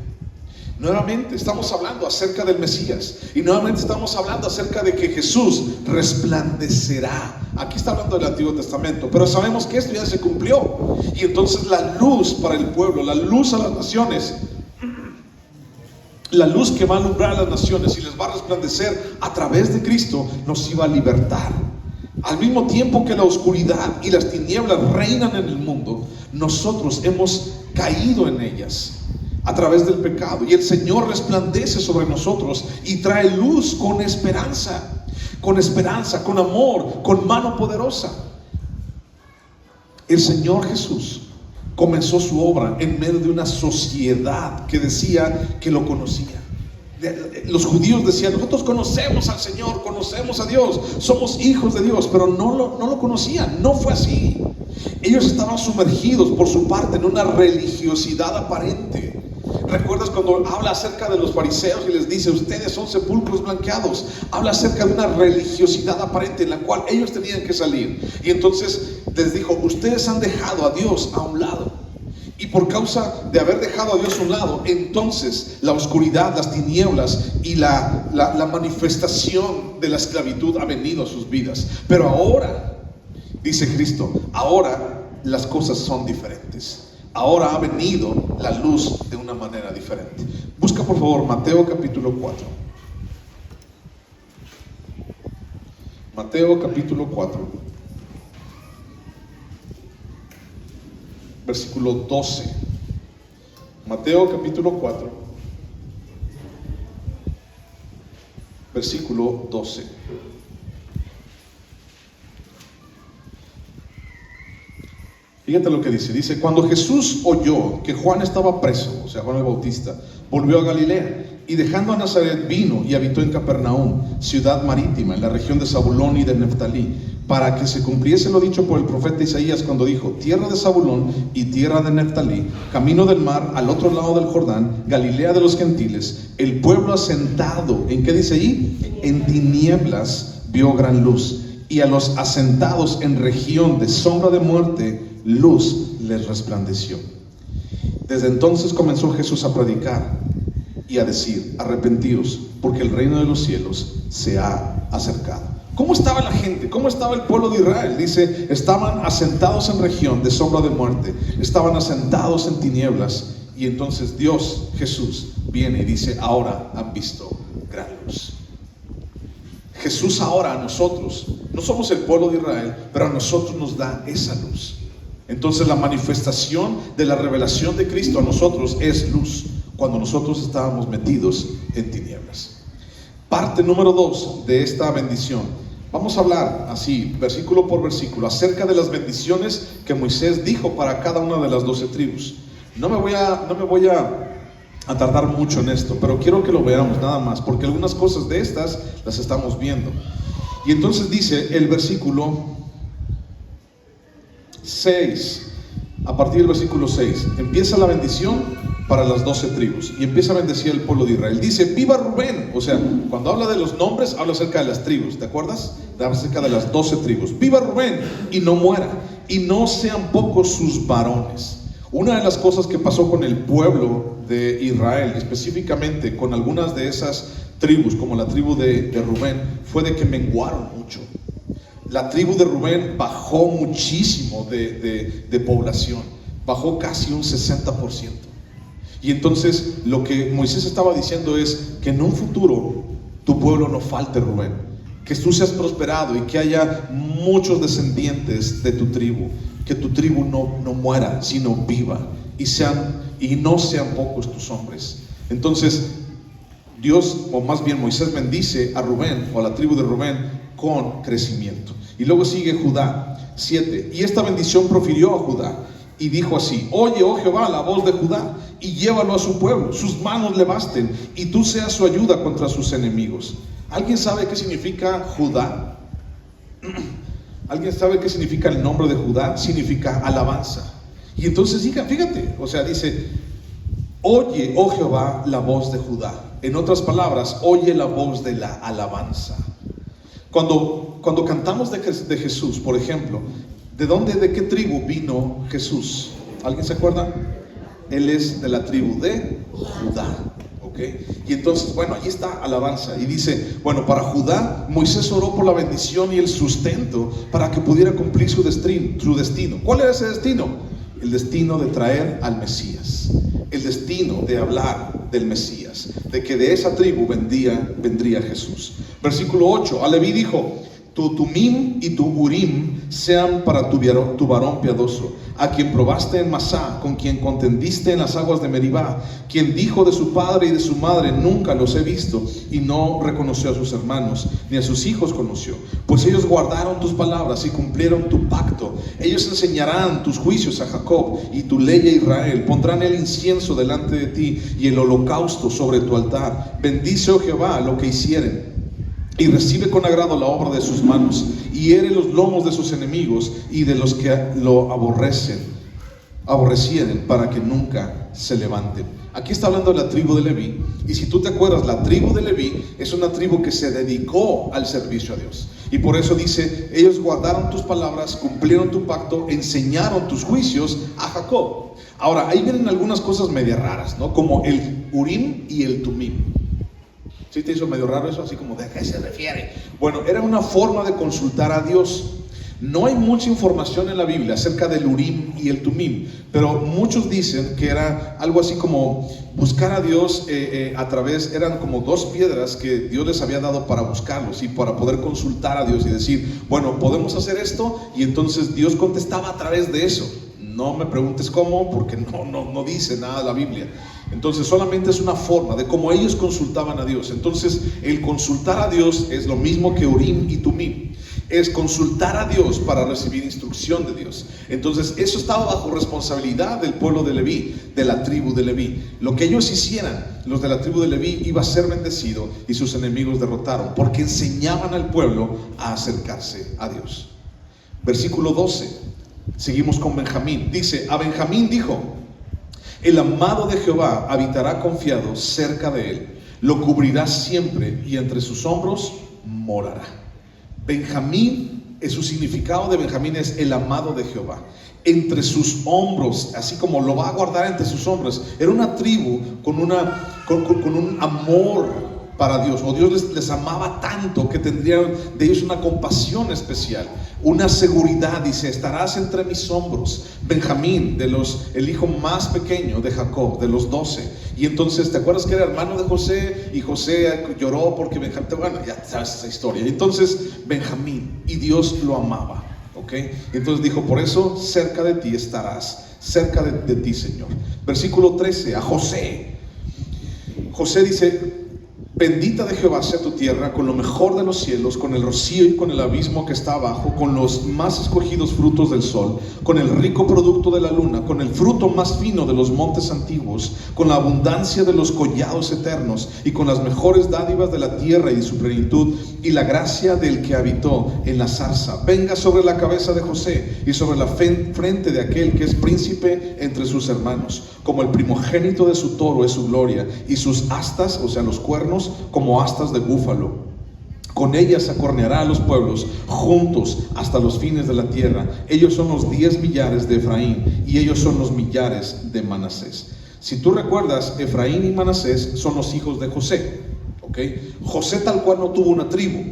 Nuevamente estamos hablando acerca del Mesías, y nuevamente estamos hablando acerca de que Jesús resplandecerá. Aquí está hablando del Antiguo Testamento, pero sabemos que esto ya se cumplió, y entonces la luz para el pueblo, la luz a las naciones, la luz que va a alumbrar a las naciones y les va a resplandecer a través de Cristo, nos iba a libertar. Al mismo tiempo que la oscuridad y las tinieblas reinan en el mundo, nosotros hemos caído en ellas a través del pecado, y el Señor resplandece sobre nosotros y trae luz con esperanza, con amor, con mano poderosa. El Señor Jesús comenzó su obra en medio de una sociedad que decía que lo conocía. Los judíos decían: nosotros conocemos al Señor, conocemos a Dios, somos hijos de Dios, pero no lo conocían. No fue así. Ellos estaban sumergidos por su parte en una religiosidad aparente. ¿Recuerdas cuando habla acerca de los fariseos y les dice: ustedes son sepulcros blanqueados? Habla acerca de una religiosidad aparente en la cual ellos tenían que salir. Y entonces les dijo: ustedes han dejado a Dios a un lado. Y por causa de haber dejado a Dios a un lado, entonces la oscuridad, las tinieblas y la manifestación de la esclavitud ha venido a sus vidas. Pero ahora, dice Cristo, ahora las cosas son diferentes. Ahora ha venido la luz de una manera diferente. Busca por favor Mateo capítulo 4. Mateo capítulo 4. Versículo 12. Mateo capítulo 4. Versículo 12. Fíjate lo que dice. Dice: cuando Jesús oyó que Juan estaba preso, o sea, Juan el Bautista, volvió a Galilea, y dejando a Nazaret vino y habitó en Capernaum, ciudad marítima, en la región de Zabulón y de Neftalí, para que se cumpliese lo dicho por el profeta Isaías cuando dijo: tierra de Zabulón y tierra de Neftalí, camino del mar, al otro lado del Jordán, Galilea de los gentiles, el pueblo asentado, ¿en qué dice ahí? En tinieblas vio gran luz, y a los asentados en región de sombra de muerte, luz les resplandeció. Desde entonces comenzó Jesús a predicar y a decir: arrepentíos, porque el reino de los cielos se ha acercado. ¿Cómo estaba la gente? ¿Cómo estaba el pueblo de Israel? Dice: estaban asentados en región de sombra de muerte, estaban asentados en tinieblas. Y entonces Dios, Jesús, viene y dice: ahora han visto gran luz. Jesús ahora a nosotros, no somos el pueblo de Israel, pero a nosotros nos da esa luz. Entonces la manifestación de la revelación de Cristo a nosotros es luz, cuando nosotros estábamos metidos en tinieblas. Parte número 2 de esta bendición. Vamos a hablar así, versículo por versículo, acerca de las bendiciones que Moisés dijo para cada una de las 12 tribus. No me voy a a tardar mucho en esto, pero quiero que lo veamos nada más, porque algunas cosas de estas las estamos viendo. Y entonces dice el versículo 6, a partir del versículo 6, empieza la bendición para las 12 tribus y empieza a bendecir al pueblo de Israel. Dice, viva Rubén. O sea, cuando habla de los nombres, habla acerca de las tribus, ¿te acuerdas? Habla acerca de las 12 tribus. Viva Rubén y no muera, y no sean pocos sus varones. Una de las cosas que pasó con el pueblo de Israel, específicamente con algunas de esas tribus, como la tribu de Rubén, fue de que menguaron mucho. La tribu de Rubén bajó muchísimo de población, bajó casi un 60%. Y entonces lo que Moisés estaba diciendo es que en un futuro tu pueblo no falte, Rubén, que tú seas prosperado y que haya muchos descendientes de tu tribu, que tu tribu no muera, sino viva, y no sean pocos tus hombres. Entonces Dios, o más bien Moisés, bendice a Rubén, o a la tribu de Rubén, con crecimiento. Y luego sigue Judá 7, y esta bendición profirió a Judá y dijo así: oye, oh Jehová, la voz de Judá, y llévalo a su pueblo, sus manos le basten, y tú seas su ayuda contra sus enemigos. ¿Alguien sabe qué significa Judá? ¿Alguien sabe qué significa el nombre de Judá? Significa alabanza. Y entonces fíjate, o sea, dice: oye, oh Jehová, la voz de Judá. En otras palabras, oye la voz de la alabanza. Cuando cantamos de Jesús, por ejemplo, ¿de qué tribu vino Jesús? ¿Alguien se acuerda? Él es de la tribu de Judá, ¿ok? Y entonces, bueno, allí está alabanza. Y dice, bueno, para Judá, Moisés oró por la bendición y el sustento para que pudiera cumplir su destino. ¿Cuál era ese destino? El destino de traer al Mesías. El destino de hablar del Mesías, de que de esa tribu vendría Jesús. Versículo 8, a Leví dijo: tu Tumim y tu Urim sean para tu varón piadoso, a quien probaste en Masá, con quien contendiste en las aguas de Meribá, quien dijo de su padre y de su madre: nunca los he visto, y no reconoció a sus hermanos, ni a sus hijos conoció. Pues ellos guardaron tus palabras y cumplieron tu pacto. Ellos enseñarán tus juicios a Jacob y tu ley a Israel. Pondrán el incienso delante de ti y el holocausto sobre tu altar. Bendice, oh Jehová, lo que hicieren, y recibe con agrado la obra de sus manos, y hiere los lomos de sus enemigos y de los que lo aborrecieren, para que nunca se levanten. Aquí está hablando de la tribu de Leví, y si tú te acuerdas, la tribu de Leví es una tribu que se dedicó al servicio a Dios, y por eso dice: ellos guardaron tus palabras, cumplieron tu pacto, enseñaron tus juicios a Jacob. Ahora, ahí vienen algunas cosas media raras, ¿no? Como el Urim y el Tumim. ¿Sí te hizo medio raro eso? Así como, ¿de qué se refiere? Bueno, era una forma de consultar a Dios. No hay mucha información en la Biblia acerca del Urim y el Tumim, pero muchos dicen que era algo así como buscar a Dios eran como dos piedras que Dios les había dado para buscarlos y para poder consultar a Dios y decir, bueno, podemos hacer esto, y entonces Dios contestaba a través de eso. No me preguntes cómo, porque no dice nada la Biblia. Entonces solamente es una forma de cómo ellos consultaban a Dios. Entonces el consultar a Dios es lo mismo que Urim y Tumim. Es consultar a Dios para recibir instrucción de Dios. Entonces eso estaba bajo responsabilidad del pueblo de Leví, de la tribu de Leví. Lo que ellos hicieran, los de la tribu de Leví, iba a ser bendecido y sus enemigos derrotaron, porque enseñaban al pueblo a acercarse a Dios. Versículo 12. Seguimos con Benjamín. Dice: a Benjamín dijo: el amado de Jehová habitará confiado cerca de él, lo cubrirá siempre y entre sus hombros morará. Benjamín, su significado de Benjamín es el amado de Jehová. Entre sus hombros, así como lo va a guardar entre sus hombros. Era una tribu con un amor para Dios, o Dios les amaba tanto que tendrían de ellos una compasión especial, una seguridad. Dice: estarás entre mis hombros. Benjamín, el hijo más pequeño de Jacob, de los 12. Y entonces, ¿te acuerdas que era hermano de José? Y José lloró porque Benjamín, bueno, ya sabes esa historia. Entonces, Benjamín, y Dios lo amaba, ¿ok? Entonces dijo: por eso cerca de ti estarás, cerca de ti, Señor. Versículo 13, a José. José dice: Bendita de Jehová sea tu tierra, con lo mejor de los cielos, con el rocío y con el abismo que está abajo, con los más escogidos frutos del sol, con el rico producto de la luna, con el fruto más fino de los montes antiguos, con la abundancia de los collados eternos, y con las mejores dádivas de la tierra y de su plenitud, y la gracia del que habitó en la zarza. Venga sobre la cabeza de José y sobre la frente de aquel que es príncipe entre sus hermanos. Como el primogénito de su toro es su gloria, y sus astas, o sea los cuernos, como astas de búfalo. Con ellas acorneará a los pueblos juntos hasta los fines de la tierra. Ellos son los 10 millares de Efraín, y ellos son los millares de Manasés. Si tú recuerdas, Efraín y Manasés son los hijos de José, ¿ok? José tal cual no tuvo una tribu.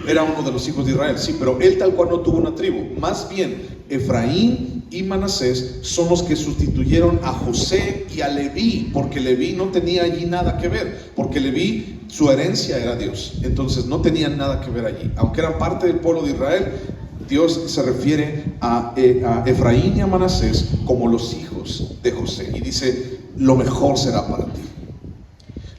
Era uno de los hijos de Israel, sí, pero él tal cual no tuvo una tribu. Más bien, Efraín y Manasés son los que sustituyeron a José y a Leví, porque Leví no tenía allí nada que ver, porque Leví, su herencia era Dios, entonces no tenían nada que ver allí. Aunque eran parte del pueblo de Israel, Dios se refiere a Efraín y a Manasés como los hijos de José, y dice, lo mejor será para ti.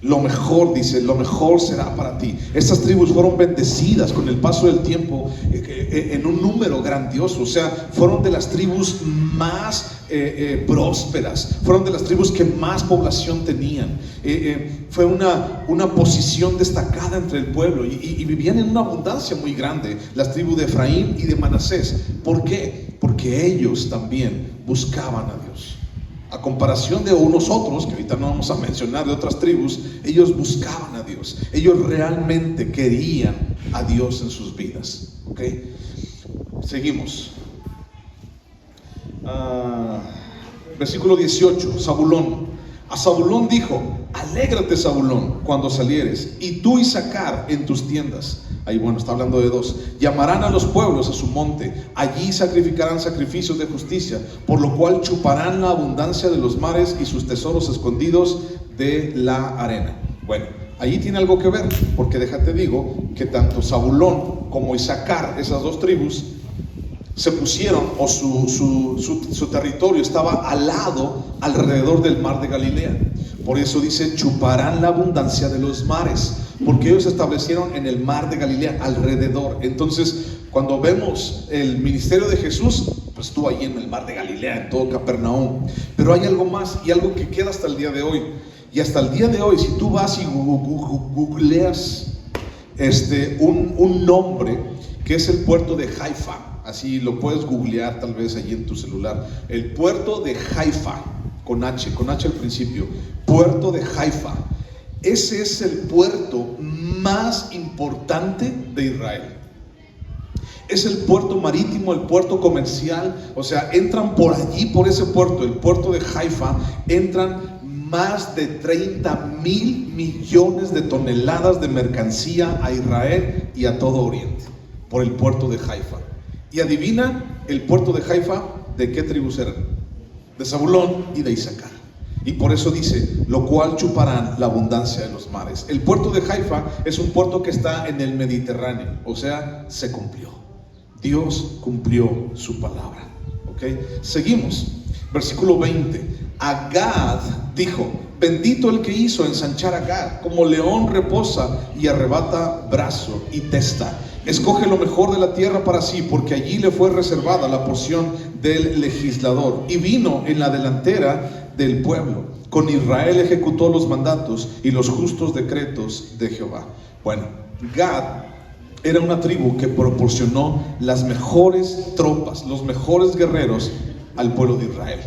Lo mejor, dice, lo mejor será para ti. Estas tribus fueron bendecidas con el paso del tiempo en un número grandioso. O sea, fueron de las tribus más prósperas, fueron de las tribus que más población tenían. Fue una posición destacada entre el pueblo, y vivían en una abundancia muy grande, las tribus de Efraín y de Manasés. ¿Por qué? Porque ellos también buscaban a Dios. A comparación de unos otros, que ahorita no vamos a mencionar, de otras tribus, ellos buscaban a Dios. Ellos realmente querían a Dios en sus vidas. ¿Ok? Seguimos. Versículo 18, Zabulón. A Zabulón dijo, alégrate Zabulón cuando salieres, y tú Isaacar en tus tiendas. Ahí bueno, está hablando de dos. Llamarán a los pueblos a su monte, allí sacrificarán sacrificios de justicia, por lo cual chuparán la abundancia de los mares y sus tesoros escondidos de la arena. Bueno, allí tiene algo que ver, porque déjate digo que tanto Zabulón como Isaacar, esas dos tribus, se pusieron, o su territorio estaba alrededor del mar de Galilea. Por eso dice, chuparán la abundancia de los mares, porque ellos se establecieron en el mar de Galilea, alrededor. Entonces, cuando vemos el ministerio de Jesús, pues estuvo allí en el mar de Galilea, en todo Capernaum. Pero hay algo más, y algo que queda hasta el día de hoy. Y hasta el día de hoy, si tú vas y googleas un nombre, que es el puerto de Haifa, así lo puedes googlear tal vez allí en tu celular, el puerto de Haifa, con H al principio, puerto de Haifa. Ese es el puerto más importante de Israel. Es el puerto marítimo, el puerto comercial. O sea, entran por allí, por ese puerto, el puerto de Haifa, entran más de 30,000 millones de toneladas de mercancía a Israel y a todo Oriente, por el puerto de Haifa. Y adivina, el puerto de Haifa, ¿de qué tribus eran? De Zabulón y de Isaacar. Y por eso dice, lo cual chuparán la abundancia de los mares. El puerto de Haifa es un puerto que está en el Mediterráneo, o sea, se cumplió. Dios cumplió su palabra. ¿Ok? Seguimos. Versículo 20. A Gad dijo, bendito el que hizo ensanchar a Gad, como león reposa y arrebata brazo y testa. Escoge lo mejor de la tierra para sí, porque allí le fue reservada la porción del legislador. Y vino en la delantera del pueblo. Con Israel ejecutó los mandatos y los justos decretos de Jehová. Bueno, Gad era una tribu que proporcionó las mejores tropas, los mejores guerreros al pueblo de Israel.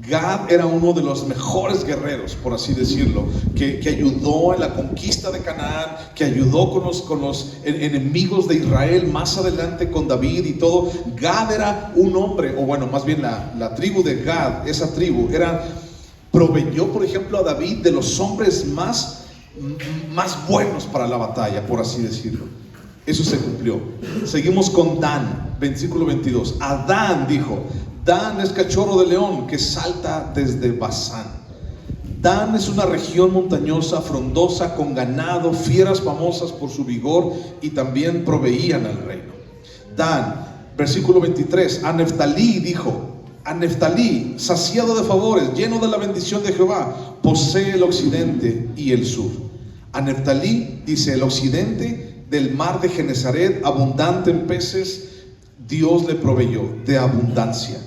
Gad era uno de los mejores guerreros, por así decirlo, que ayudó en la conquista de Canaán, que ayudó con los enemigos de Israel más adelante con David y todo. Gad era un hombre, o bueno, más bien la tribu de Gad, esa tribu proveyó, por ejemplo, a David de los hombres más buenos para la batalla, por así decirlo. Eso se cumplió. Seguimos con Dan, versículo 22. A Dan dijo, Dan es cachorro de león que salta desde Basán. Dan es una región montañosa, frondosa, con ganado, fieras famosas por su vigor, y también proveían al reino. Dan, versículo 23. A Neftalí dijo, a Neftalí, saciado de favores, lleno de la bendición de Jehová, posee el occidente y el sur. A Neftalí, dice, el occidente del mar de Genezaret, abundante en peces, Dios le proveyó de abundancia.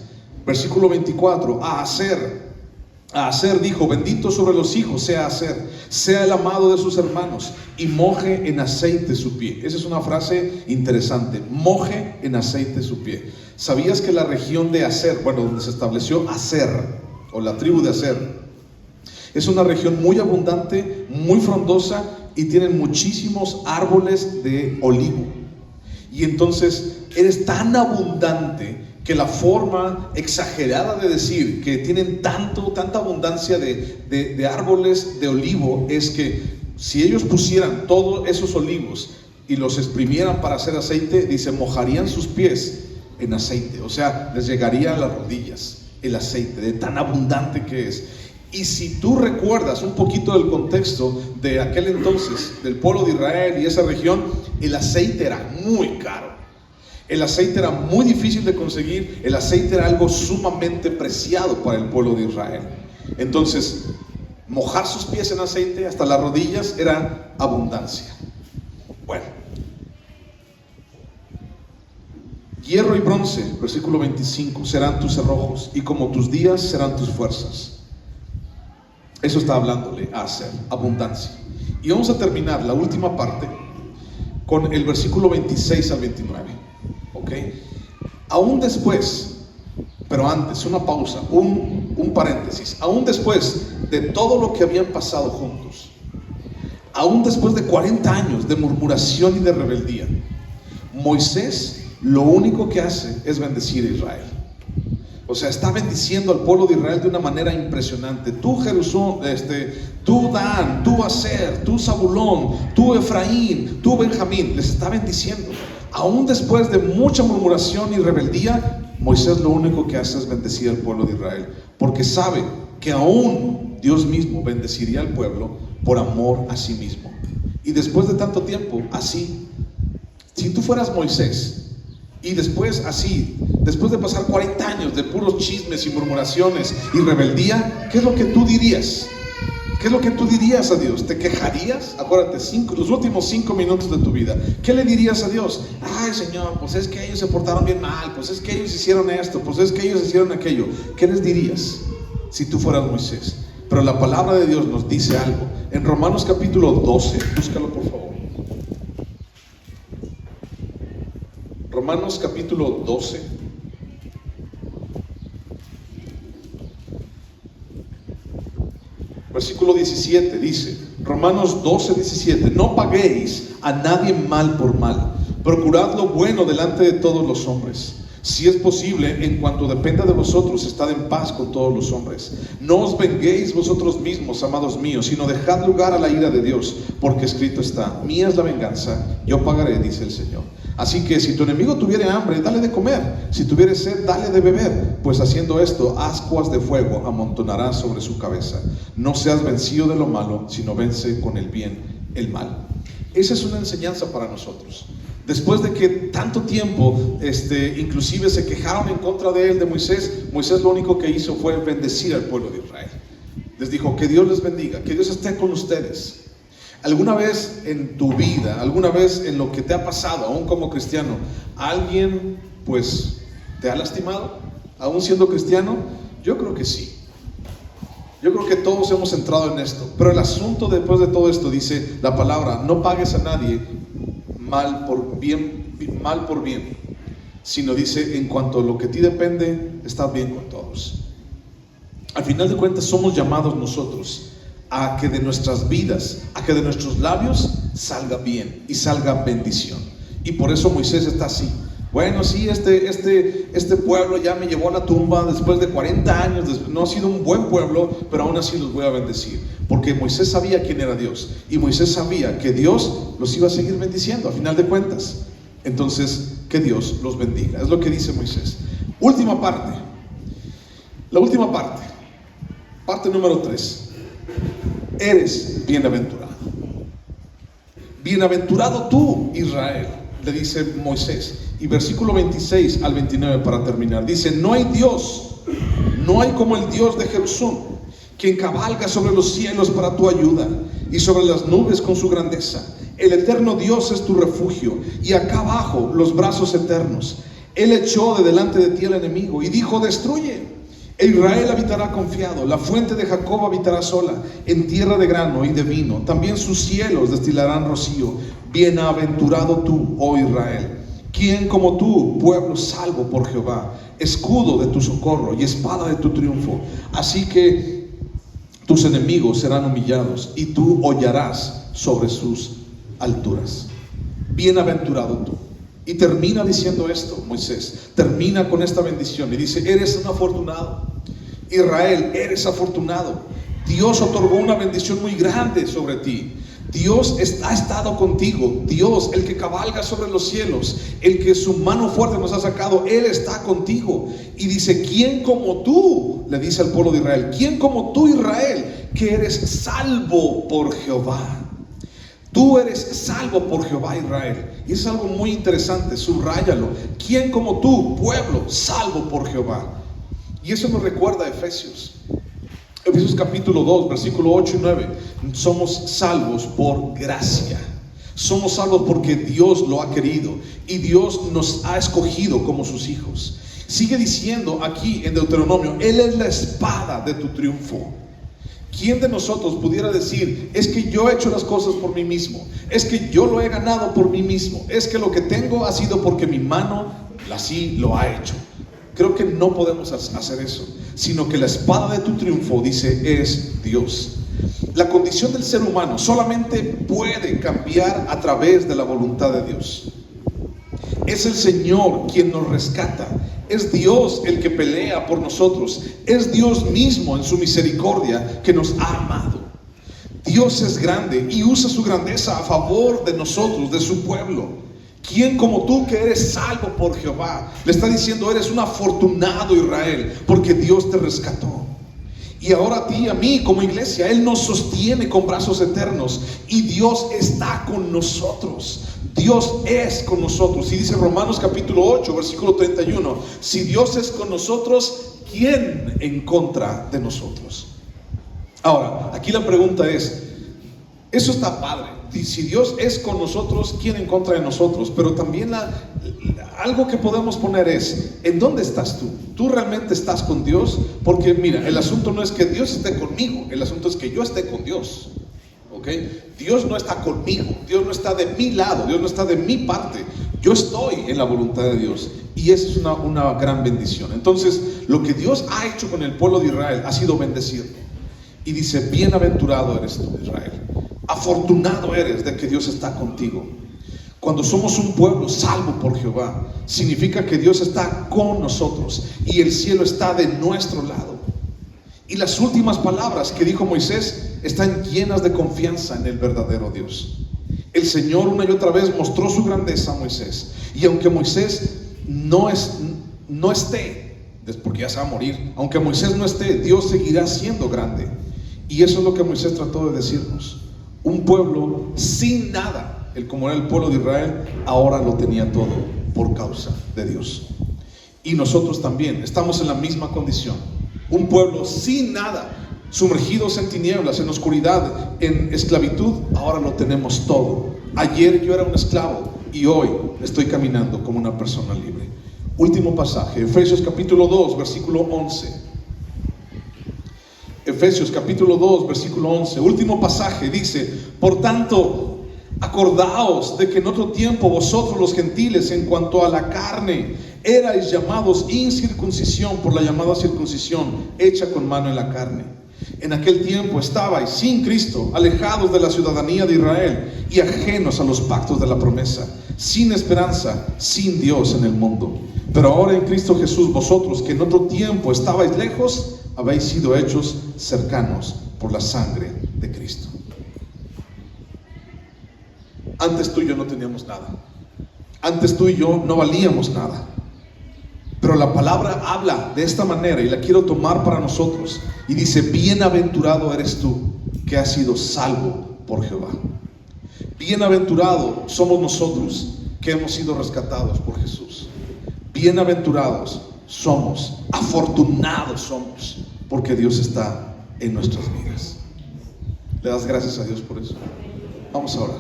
Versículo 24, a Aser dijo, bendito sobre los hijos sea Aser, sea el amado de sus hermanos, y moje en aceite su pie. Esa es una frase interesante, moje en aceite su pie. ¿Sabías que la región de Aser, donde se estableció Aser, o la tribu de Aser, es una región muy abundante, muy frondosa, y tienen muchísimos árboles de olivo? Y entonces eres tan abundante que la forma exagerada de decir que tienen tanta abundancia de árboles de olivo es que si ellos pusieran todos esos olivos y los exprimieran para hacer aceite, dice, mojarían sus pies en aceite, o sea, les llegaría a las rodillas el aceite, de tan abundante que es. Y si tú recuerdas un poquito del contexto de aquel entonces, del pueblo de Israel y esa región, el aceite era muy caro. El aceite era muy difícil de conseguir, el aceite era algo sumamente preciado para el pueblo de Israel. Entonces, mojar sus pies en aceite hasta las rodillas era abundancia. Bueno, hierro y bronce, versículo 25, serán tus cerrojos, y como tus días serán tus fuerzas. Eso está hablándole a Aser, abundancia. Y vamos a terminar la última parte con el versículo 26 al 29. ¿Ok? Aún después, pero antes, una pausa, un paréntesis. Aún después de todo lo que habían pasado juntos, aún después de 40 años de murmuración y de rebeldía, Moisés lo único que hace es bendecir a Israel. O sea, está bendiciendo al pueblo de Israel de una manera impresionante. Tú Jerusón, tú Dan, tú Aser, tú Zabulón, tú Efraín, tú Benjamín, les está bendiciendo. Aún después de mucha murmuración y rebeldía, Moisés lo único que hace es bendecir al pueblo de Israel, porque sabe que aún Dios mismo bendeciría al pueblo por amor a sí mismo. Y después de tanto tiempo, así, si tú fueras Moisés, y después de pasar 40 años de puros chismes y murmuraciones y rebeldía, ¿qué es lo que tú dirías? ¿Qué es lo que tú dirías a Dios? ¿Te quejarías? Acuérdate, los últimos 5 minutos de tu vida, ¿qué le dirías a Dios? Ay, Señor, pues es que ellos se portaron bien mal, pues es que ellos hicieron esto, pues es que ellos hicieron aquello. ¿Qué les dirías si tú fueras Moisés? Pero la palabra de Dios nos dice algo. En Romanos capítulo 12, búscalo por favor. Romanos capítulo 12. Versículo 17 dice, Romanos 12, 17, no paguéis a nadie mal por mal, procurad lo bueno delante de todos los hombres. Si es posible, en cuanto dependa de vosotros, estad en paz con todos los hombres. No os venguéis vosotros mismos, amados míos, sino dejad lugar a la ira de Dios, porque escrito está, mía es la venganza, yo pagaré, dice el Señor. Así que si tu enemigo tuviere hambre, dale de comer, si tuviere sed, dale de beber, pues haciendo esto, ascuas de fuego amontonarás sobre su cabeza. No seas vencido de lo malo, sino vence con el bien el mal. Esa es una enseñanza para nosotros. Después de que tanto tiempo, inclusive se quejaron en contra de él, de Moisés, Moisés lo único que hizo fue bendecir al pueblo de Israel. Les dijo, que Dios les bendiga, que Dios esté con ustedes. ¿Alguna vez en tu vida, alguna vez en lo que te ha pasado, aún como cristiano, alguien pues te ha lastimado, aún siendo cristiano? Yo creo que sí. Yo creo que todos hemos entrado en esto. Pero el asunto después de todo esto, dice la palabra, no pagues a nadie mal por bien, sino dice, en cuanto a lo que a ti depende, está bien con todos. Al final de cuentas somos llamados nosotros a que de nuestras vidas, a que de nuestros labios salga bien y salga bendición. Y por eso Moisés está así. Bueno, sí, este pueblo ya me llevó a la tumba después de 40 años, no ha sido un buen pueblo, pero aún así los voy a bendecir. Porque Moisés sabía quién era Dios, y Moisés sabía que Dios los iba a seguir bendiciendo a final de cuentas. Entonces, que Dios los bendiga, es lo que dice Moisés. Última parte, la última parte, parte número 3. Eres bienaventurado. Bienaventurado tú, Israel, le dice Moisés. Y versículo 26 al 29 para terminar, dice, no hay Dios, no hay como el Dios de Jerusón, quien cabalga sobre los cielos para tu ayuda. y sobre las nubes con su grandeza. El eterno Dios es tu refugio, y acá abajo los brazos eternos. Él echó de delante de ti al enemigo y dijo: destruye. E Israel habitará confiado, la fuente de Jacob habitará sola, en tierra de grano y de vino. También sus cielos destilarán rocío. Bienaventurado tú, oh Israel. ¿Quién como tú, pueblo salvo por Jehová, escudo de tu socorro y espada de tu triunfo? Así que tus enemigos serán humillados y tú hollarás sobre sus alturas. Bienaventurado tú. Y termina diciendo esto Moisés, termina con esta bendición y dice: eres un afortunado, Israel, eres afortunado. Dios otorgó una bendición muy grande sobre ti. Dios ha estado contigo. Dios, el que cabalga sobre los cielos, el que su mano fuerte nos ha sacado, Él está contigo. Y dice: ¿quién como tú? Le dice al pueblo de Israel: ¿quién como tú, Israel, que eres salvo por Jehová? Tú eres salvo por Jehová, Israel. Y es algo muy interesante, subráyalo. ¿Quién como tú, pueblo, salvo por Jehová? Y eso nos recuerda a Efesios. Efesios capítulo 2, versículo 8 y 9. Somos salvos por gracia. Somos salvos porque Dios lo ha querido y Dios nos ha escogido como sus hijos. Sigue diciendo aquí en Deuteronomio: Él es la espada de tu triunfo. ¿Quién de nosotros pudiera decir: es que yo he hecho las cosas por mí mismo, es que yo lo he ganado por mí mismo, es que lo que tengo ha sido porque mi mano así lo ha hecho? Creo que no podemos hacer eso, sino que la espada de tu triunfo, dice, es Dios. La condición del ser humano solamente puede cambiar a través de la voluntad de Dios. Es el Señor quien nos rescata. Es Dios el que pelea por nosotros. Es Dios mismo en su misericordia que nos ha amado. Dios es grande y usa su grandeza a favor de nosotros, de su pueblo. ¿Quién como tú que eres salvo por Jehová? Le está diciendo: eres un afortunado, Israel, porque Dios te rescató. Y ahora a ti y a mí como iglesia, Él nos sostiene con brazos eternos y Dios está con nosotros. Dios es con nosotros. Y dice Romanos capítulo 8, versículo 31: si Dios es con nosotros, ¿quién en contra de nosotros? Ahora, aquí la pregunta es, eso está padre. Si Dios es con nosotros, ¿quién en contra de nosotros? Pero también algo que podemos poner es: ¿en dónde estás tú? ¿Tú realmente estás con Dios? Porque mira, el asunto no es que Dios esté conmigo, el asunto es que yo esté con Dios. ¿Okay? Dios no está conmigo, Dios no está de mi lado, Dios no está de mi parte. Yo estoy en la voluntad de Dios y esa es una gran bendición. Entonces, lo que Dios ha hecho con el pueblo de Israel ha sido bendecirlo. Y dice: bienaventurado eres tú, Israel. Afortunado eres de que Dios está contigo. Cuando somos un pueblo salvo por Jehová, significa que Dios está con nosotros y el cielo está de nuestro lado. Y las últimas palabras que dijo Moisés están llenas de confianza en el verdadero Dios. El Señor una y otra vez mostró su grandeza a Moisés. Y aunque Moisés no esté, porque ya se va a morir, aunque Moisés no esté, Dios seguirá siendo grande. Y eso es lo que Moisés trató de decirnos. Un pueblo sin nada, como era el pueblo de Israel, ahora lo tenía todo por causa de Dios. Y nosotros también estamos en la misma condición. Un pueblo sin nada, sumergidos en tinieblas, en oscuridad, en esclavitud, ahora lo tenemos todo. Ayer yo era un esclavo y hoy estoy caminando como una persona libre. Último pasaje, Efesios capítulo 2, versículo 11. Efesios capítulo 2, versículo 11, último pasaje, dice: por tanto, acordaos de que en otro tiempo vosotros los gentiles, en cuanto a la carne, erais llamados incircuncisión por la llamada circuncisión hecha con mano en la carne. En aquel tiempo estabais sin Cristo, alejados de la ciudadanía de Israel y ajenos a los pactos de la promesa, sin esperanza, sin Dios en el mundo. Pero ahora en Cristo Jesús, vosotros que en otro tiempo estabais lejos, habéis sido hechos cercanos por la sangre de Cristo. Antes tú y yo no teníamos nada. Antes tú y yo no valíamos nada. Pero la palabra habla de esta manera y la quiero tomar para nosotros. Y dice: bienaventurado eres tú que has sido salvo por Jehová. Bienaventurado somos nosotros que hemos sido rescatados por Jesús. Bienaventurados somos, afortunados somos, porque Dios está en nuestras vidas. ¿Le das gracias a Dios por eso? Vamos a orar.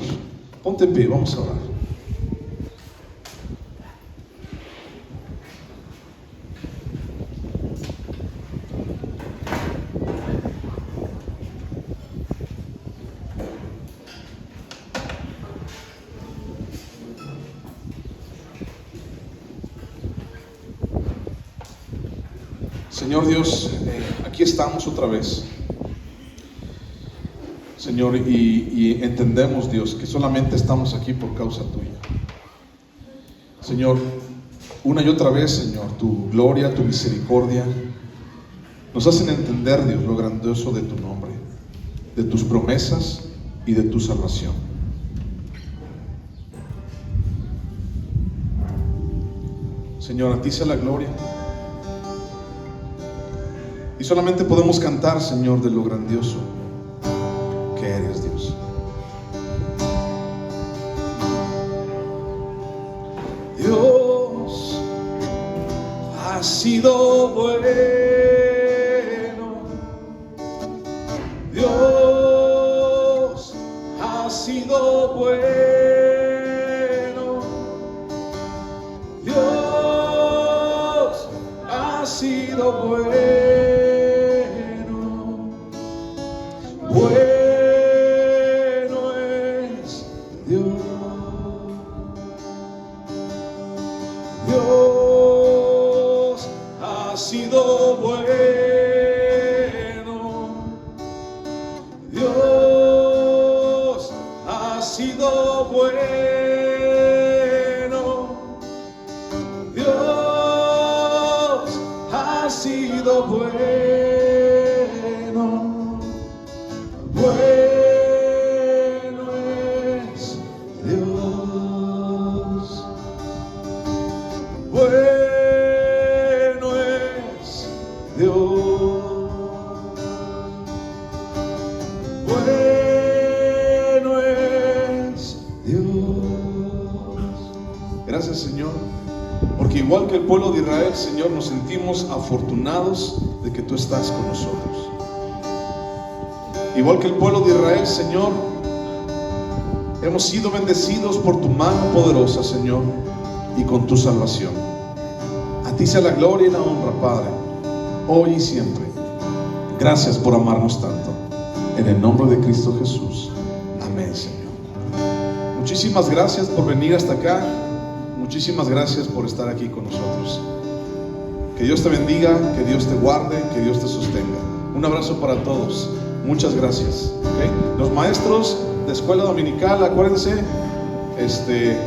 Ponte en pie, vamos a orar. Señor Dios, aquí estamos otra vez, Señor, y entendemos, Dios, que solamente estamos aquí por causa tuya. Señor, una y otra vez, Señor, tu gloria, tu misericordia nos hacen entender, Dios, lo grandioso de tu nombre, de tus promesas y de tu salvación. Señor, a ti sea la gloria. Y solamente podemos cantar, Señor, de lo grandioso que eres, Dios. Dios ha sido bueno. Dios ha sido bueno. Dios ha sido bueno. Bueno es Dios. Dios ha sido bueno. Dios ha sido bueno. Dios ha sido bueno. Bueno es Dios. Bueno es Dios. Bueno es Dios. Gracias, Señor, porque igual que el pueblo de Israel, Señor, nos sentimos afortunados de que tú estás con nosotros. Igual que el pueblo de Israel, Señor, hemos sido bendecidos por tu mano poderosa, Señor, y con tu salvación. A ti sea la gloria y la honra, Padre, hoy y siempre. Gracias por amarnos tanto. En el nombre de Cristo Jesús. Amén, Señor. Muchísimas gracias por venir hasta acá. Muchísimas gracias por estar aquí con nosotros. Que Dios te bendiga, que Dios te guarde, que Dios te sostenga. Un abrazo para todos. Muchas gracias. ¿Okay? Los maestros de escuela dominical, acuérdense, esperen.